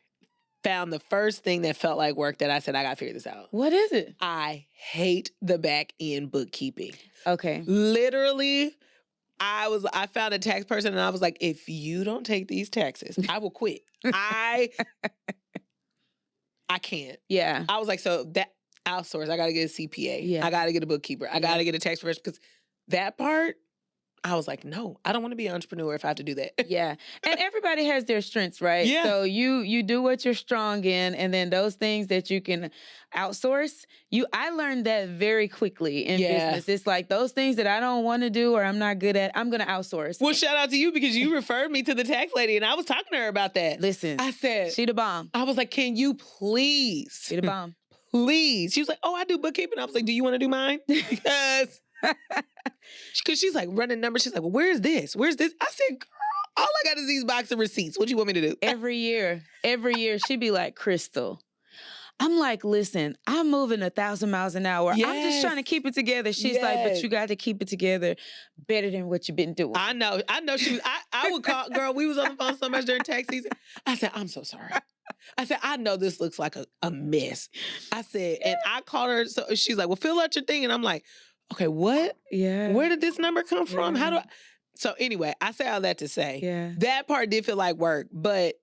found the first thing that felt like work that I said, I got to figure this out. What is it? I hate the back end bookkeeping. Okay. Literally, I found a tax person, and I was like, if you don't take these taxes, I will quit. I can't. Yeah. I was like, so that outsource, I got to get a CPA. Yeah. I got to get a bookkeeper. I got to get a tax professional, because that part, I was like, no, I don't want to be an entrepreneur if I have to do that. Yeah. And everybody has their strengths, right? Yeah. So you do what you're strong in, and then those things that you can outsource, I learned that very quickly in business. It's like those things that I don't want to do or I'm not good at, I'm going to outsource. Well, shout out to you, because you referred me to the tax lady, and I was talking to her about that. Listen, I said, she the bomb. I was like, can you please? She the bomb. Please. She was like, oh, I do bookkeeping. I was like, do you want to do mine? Because she's like running numbers. She's like, well, where's this? Where's this? I said, girl, all I got is these box of receipts. What do you want me to do? Every year, she'd be like, Crystal. I'm like, listen, I'm moving 1,000 miles an hour. Yes. I'm just trying to keep it together. She's like, but you got to keep it together better than what you've been doing. I know. She was, I would call, girl, we was on the phone so much during tax season. I said, I'm so sorry. I said, I know this looks like a mess. I said, and I called her. So she's like, well, fill out your thing. And I'm like, okay, what? Yeah. Where did this number come from? How do I? So anyway, I say all that to say, that part did feel like work, but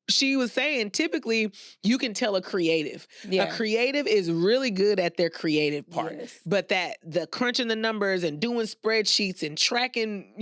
she was saying typically you can tell a creative. A creative is really good at their creative part, but that the crunching the numbers and doing spreadsheets and tracking,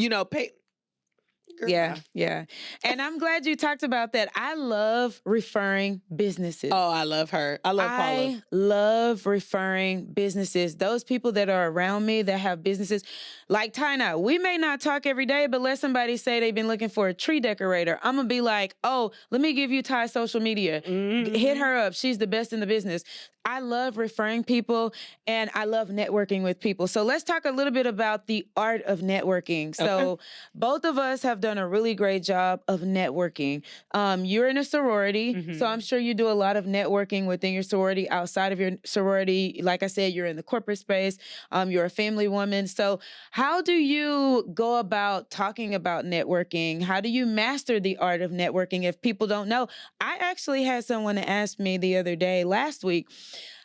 Girl, Yeah, yeah. And I'm glad you talked about that. I love referring businesses. Oh, I love her. I love Paula. I love referring businesses. Those people that are around me that have businesses, like Tina, we may not talk every day, but let somebody say they've been looking for a tree decorator. I'm going to be like, oh, let me give you Ty's social media. Hit her up. She's the best in the business. I love referring people and I love networking with people. So let's talk a little bit about the art of networking. So both of us have done a really great job of networking. You're in a sorority, so I'm sure you do a lot of networking within your sorority, outside of your sorority. Like I said, you're in the corporate space. You're a family woman. So how do you go about talking about networking? How do you master the art of networking if people don't know? I actually had someone ask me the other day, last week,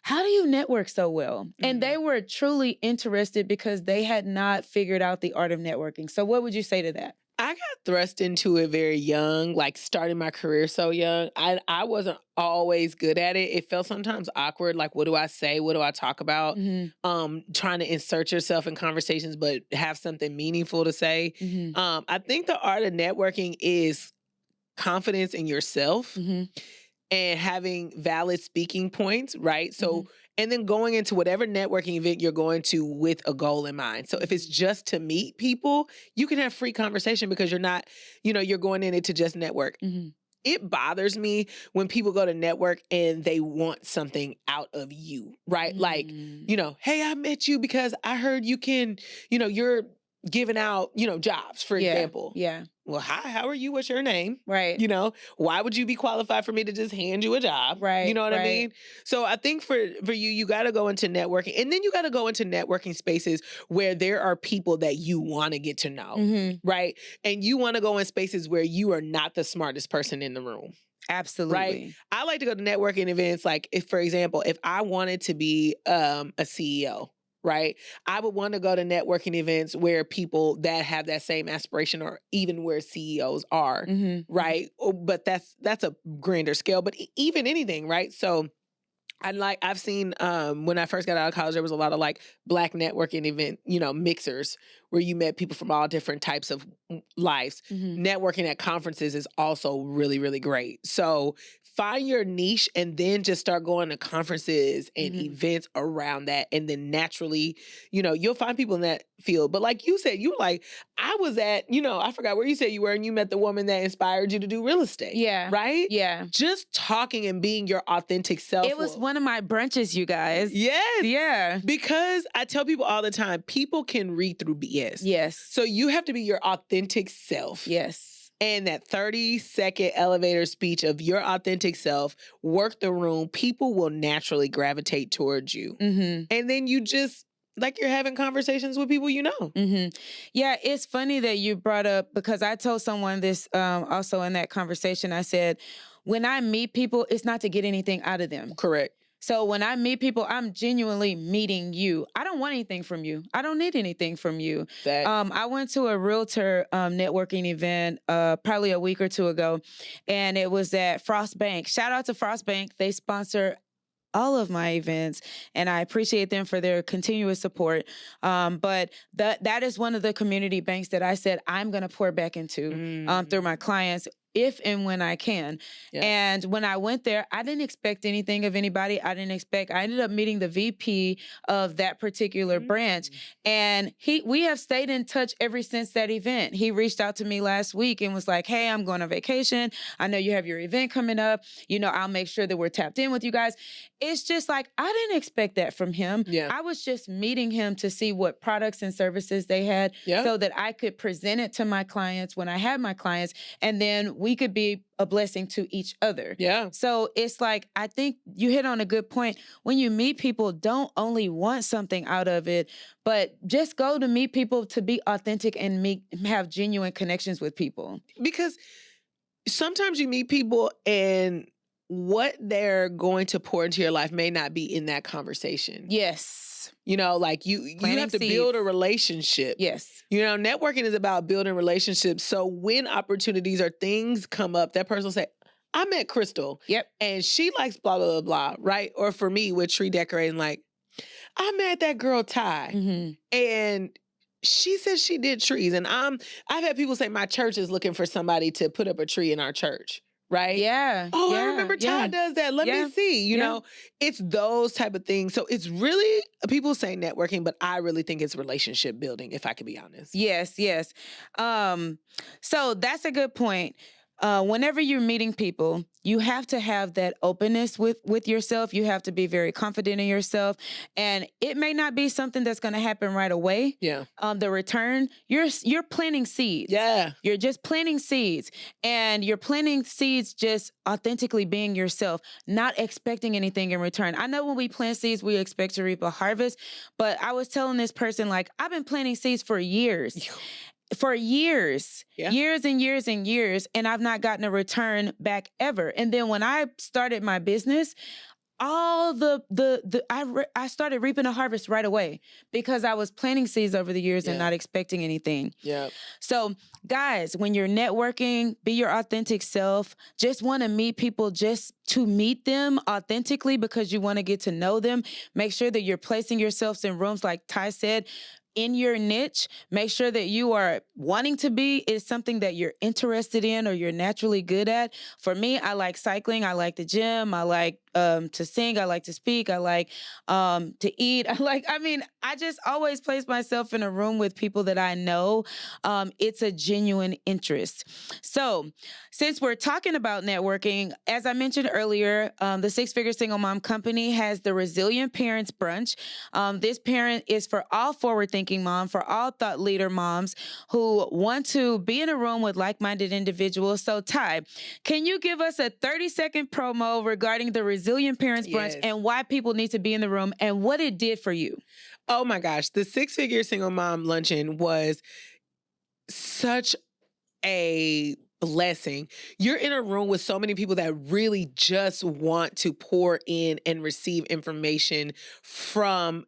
how do you network so well? And they were truly interested because they had not figured out the art of networking. So what would you say to that? I got thrust into it very young, like starting my career so young. I wasn't always good at it. It felt sometimes awkward. Like, what do I say? What do I talk about? Trying to insert yourself in conversations, but have something meaningful to say. I think the art of networking is confidence in yourself and having valid speaking points, right? So, and then going into whatever networking event you're going to with a goal in mind. So if it's just to meet people, you can have free conversation because you're not, you're going in it to just network. It bothers me when people go to network and they want something out of you, right? Like, hey, I met you because I heard you can, you're giving out, jobs, for example. Yeah. Well, hi, how are you? What's your name? Right. Why would you be qualified for me to just hand you a job? Right. You know what I mean? So I think for you got to go into networking, and then you got to go into networking spaces where there are people that you want to get to know, right? And you want to go in spaces where you are not the smartest person in the room. Absolutely. Right. I like to go to networking events. Like, if, for example, if I wanted to be a CEO, right, I would want to go to networking events where people that have that same aspiration, or even where CEOs are, right? But that's a grander scale. But even anything, right? So I've seen when I first got out of college, there was a lot of like Black networking event, mixers, where you met people from all different types of lives. Networking at conferences is also really, really great. So find your niche and then just start going to conferences and events around that. And then naturally, you'll find people in that field. But like you said, you were like, I was at, I forgot where you said you were, and you met the woman that inspired you to do real estate. Yeah. Right? Yeah. Just talking and being your authentic self. It was one of my brunches, you guys. Yes. Yeah. Because I tell people all the time, people can read through BS. Yes. So you have to be your authentic self. Yes. And that 30-second elevator speech of your authentic self, work the room, people will naturally gravitate towards you. And then you just, like, you're having conversations with people you know. Yeah, it's funny that you brought up, because I told someone this also in that conversation. I said, when I meet people, it's not to get anything out of them. Correct. So when I meet people, I'm genuinely meeting you. I don't want anything from you. I don't need anything from you. I went to a realtor networking event probably a week or two ago, and it was at Frost Bank. Shout out to Frost Bank. They sponsor all of my events, and I appreciate them for their continuous support. But that is one of the community banks that I said I'm going to pour back into through my clients, if and when I can. Yeah. And when I went there, I didn't expect anything of anybody. I ended up meeting the VP of that particular branch. And we have stayed in touch ever since that event. He reached out to me last week and was like, hey, I'm going on vacation. I know you have your event coming up. I'll make sure that we're tapped in with you guys. It's just like, I didn't expect that from him. Yeah. I was just meeting him to see what products and services they had so that I could present it to my clients when I had my clients, and then we could be a blessing to each other. Yeah. So it's like, I think you hit on a good point. When you meet people, don't only want something out of it, but just go to meet people to be authentic and have genuine connections with people. Because sometimes you meet people and what they're going to pour into your life may not be in that conversation. Yes. Like you have to build a relationship. Yes. Networking is about building relationships. So when opportunities or things come up, that person will say, I met Crystal. Yep. And she likes blah, blah, blah, blah, right? Or for me with tree decorating, like, I met that girl Ty. And she said she did trees. And I've had people say my church is looking for somebody to put up a tree in our church. Right? Yeah. Oh, I Yeah. remember Yeah. Todd does that. Let Yeah. me see. You know, it's those type of things. So it's really, people say networking, but I really think it's relationship building, if I could be honest. Yes, yes. So that's a good point. Whenever you're meeting people, you have to have that openness with yourself. You have to be very confident in yourself, and it may not be something that's going to happen right away. Yeah. The return, you're planting seeds. Yeah. You're just planting seeds, and you're planting seeds just authentically being yourself, not expecting anything in return. I know when we plant seeds, we expect to reap a harvest, but I was telling this person, like, I've been planting seeds for years. Years and years and years, and I've not gotten a return back ever. And then when I started my business, all I started reaping a harvest right away because I was planting seeds over the years and not expecting anything. Yeah. So guys, when you're networking, be your authentic self. Just want to meet people just to meet them authentically because you want to get to know them. Make sure that you're placing yourselves in rooms, like Ty said, in your niche. Make sure that you are wanting to be is something that you're interested in or you're naturally good at. For me, I like cycling. I like the gym. I like to sing. I like to speak. I like to eat. I just always place myself in a room with people that I know. It's a genuine interest. So since we're talking about networking, as I mentioned earlier, the Six Figure Single Mom Company has the Resilient Parents Brunch. This parent is for all forward-thinking moms, for all thought leader moms who want to be in a room with like-minded individuals. So Ty, can you give us a 30-second promo regarding the Resilient Parents Brunch and why people need to be in the room and what it did for you? Oh my gosh. The Six Figure Single Mom Luncheon was such a blessing. You're in a room with so many people that really just want to pour in and receive information from,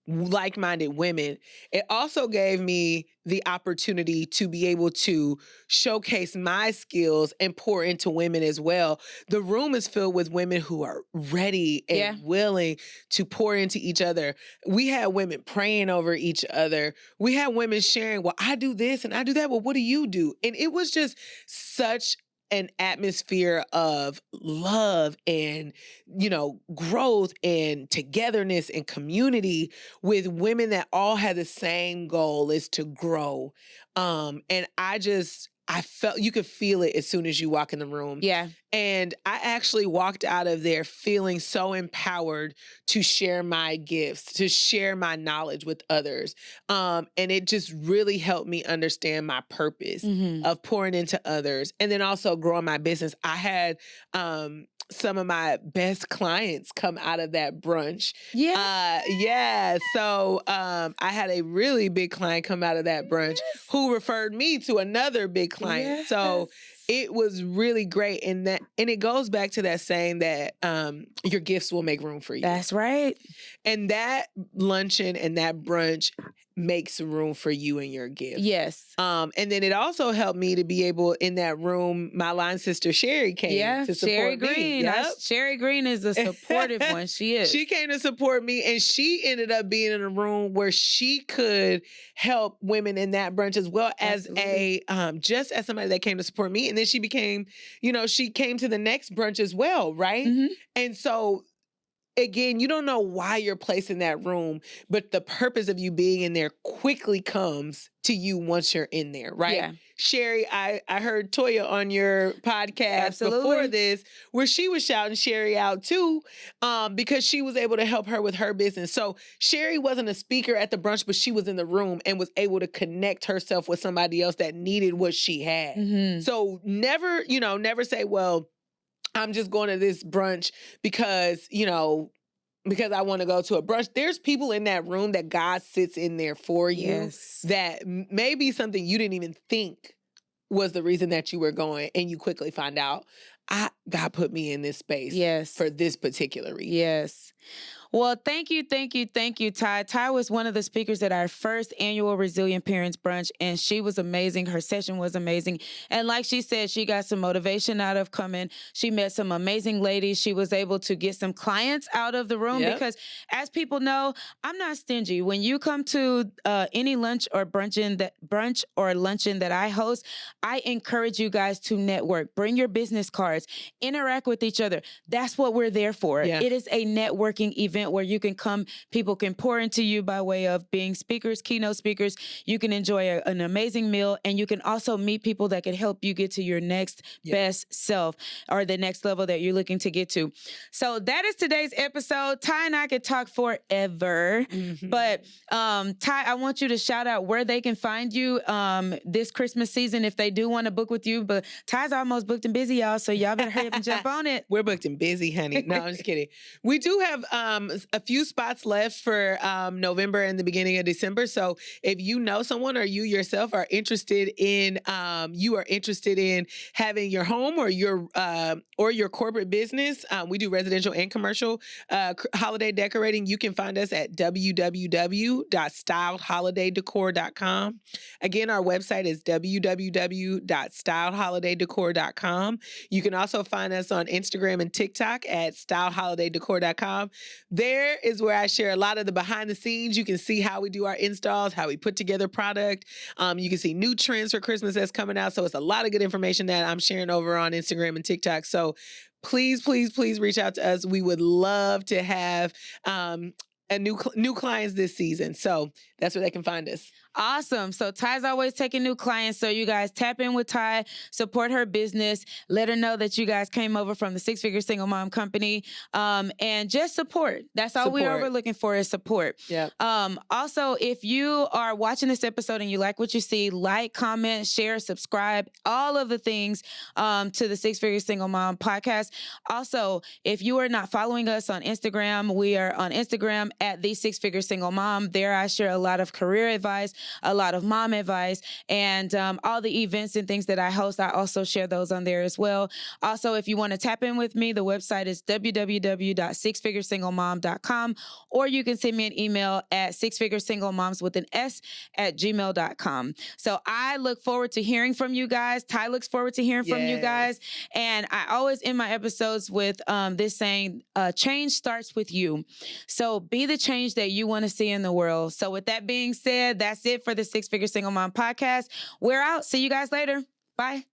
like-minded women. It also gave me the opportunity to be able to showcase my skills and pour into women as well. The room is filled with women who are ready and willing to pour into each other. We had women praying over each other. We had women sharing, well, I do this and I do that. Well, what do you do? And it was just such an atmosphere of love and, growth and togetherness and community with women that all had the same goal, is to grow. And I felt, you could feel it as soon as you walk in the room. Yeah. And I actually walked out of there feeling so empowered to share my gifts, to share my knowledge with others. And it just really helped me understand my purpose of pouring into others and then also growing my business. I had some of my best clients come out of that brunch. So I had a really big client come out of that brunch who referred me to another big client. So it was really great. And it goes back to that saying that your gifts will make room for you. That's right. And that luncheon and that brunch makes room for you and your gifts. Yes. And then it also helped me to be able, in that room, my line sister Sherry came to support Sherry me. Green. Sherry Green is a supportive one. She is. She came to support me, and she ended up being in a room where she could help women in that brunch as well as just as somebody that came to support me. And then she became, she came to the next brunch as well, right? And so again, you don't know why you're placed in that room, but the purpose of you being in there quickly comes to you once you're in there, right? Yeah. Sherry, I heard Toya on your podcast before this, where she was shouting Sherry out too, because she was able to help her with her business. So Sherry wasn't a speaker at the brunch, but she was in the room and was able to connect herself with somebody else that needed what she had. So never say, well, I'm just going to this brunch because I want to go to a brunch. There's people in that room that God sits in there for you that may be something you didn't even think was the reason that you were going, and you quickly find out, God put me in this space for this particular reason. Yes. Well, thank you, thank you, thank you, Ty. Ty was one of the speakers at our first annual Resilient Parents Brunch, and she was amazing. Her session was amazing. And like she said, she got some motivation out of coming. She met some amazing ladies. She was able to get some clients out of the room because, as people know, I'm not stingy. When you come to any lunch or brunch or luncheon that I host, I encourage you guys to network. Bring your business cards, interact with each other. That's what we're there for. Yeah. It is a networking event where you can come, people can pour into you by way of being speakers, keynote speakers. You can enjoy an amazing meal, and you can also meet people that can help you get to your next best self or the next level that you're looking to get to. So that is today's episode. Ty and I could talk forever, but Ty, I want you to shout out where they can find you this Christmas season if they do want to book with you. But Ty's almost booked and busy, y'all, so y'all better hurry up and jump on it. We're booked and busy, honey. No, I'm just kidding. We do have a few spots left for November and the beginning of December. So if you know someone or you yourself are interested in having your home or your corporate business, we do residential and commercial holiday decorating. You can find us at www.styledholidaydecor.com. Again, our website is www.styledholidaydecor.com. You can also find us on Instagram and TikTok at styledholidaydecor.com. There is where I share a lot of the behind the scenes. You can see how we do our installs, how we put together product. You can see new trends for Christmas that's coming out. So it's a lot of good information that I'm sharing over on Instagram and TikTok. So please, please, please reach out to us. We would love to have new clients this season. So that's where they can find us. Awesome. So Ty's always taking new clients. So you guys tap in with Ty, support her business, let her know that you guys came over from the Six Figure Single Mom Company, and just support. That's all we're looking for is support. Yeah. Also, if you are watching this episode and you like what you see, like, comment, share, subscribe, all of the things to the Six Figure Single Mom podcast. Also, if you are not following us on Instagram, we are on Instagram at the Six Figure Single Mom. There I share a lot of career advice, a lot of mom advice, and all the events and things that I host, I also share those on there as well. Also, if you want to tap in with me, the website is www.sixfiguresinglemom.com, or you can send me an email at sixfiguresinglemoms@gmail.com. So I look forward to hearing from you guys. Ty looks forward to hearing from you guys. And I always end my episodes with this saying, change starts with you. So be the change that you want to see in the world. So with that being said, that's it for the Six Figure Single Mom podcast. We're out. See you guys later. Bye.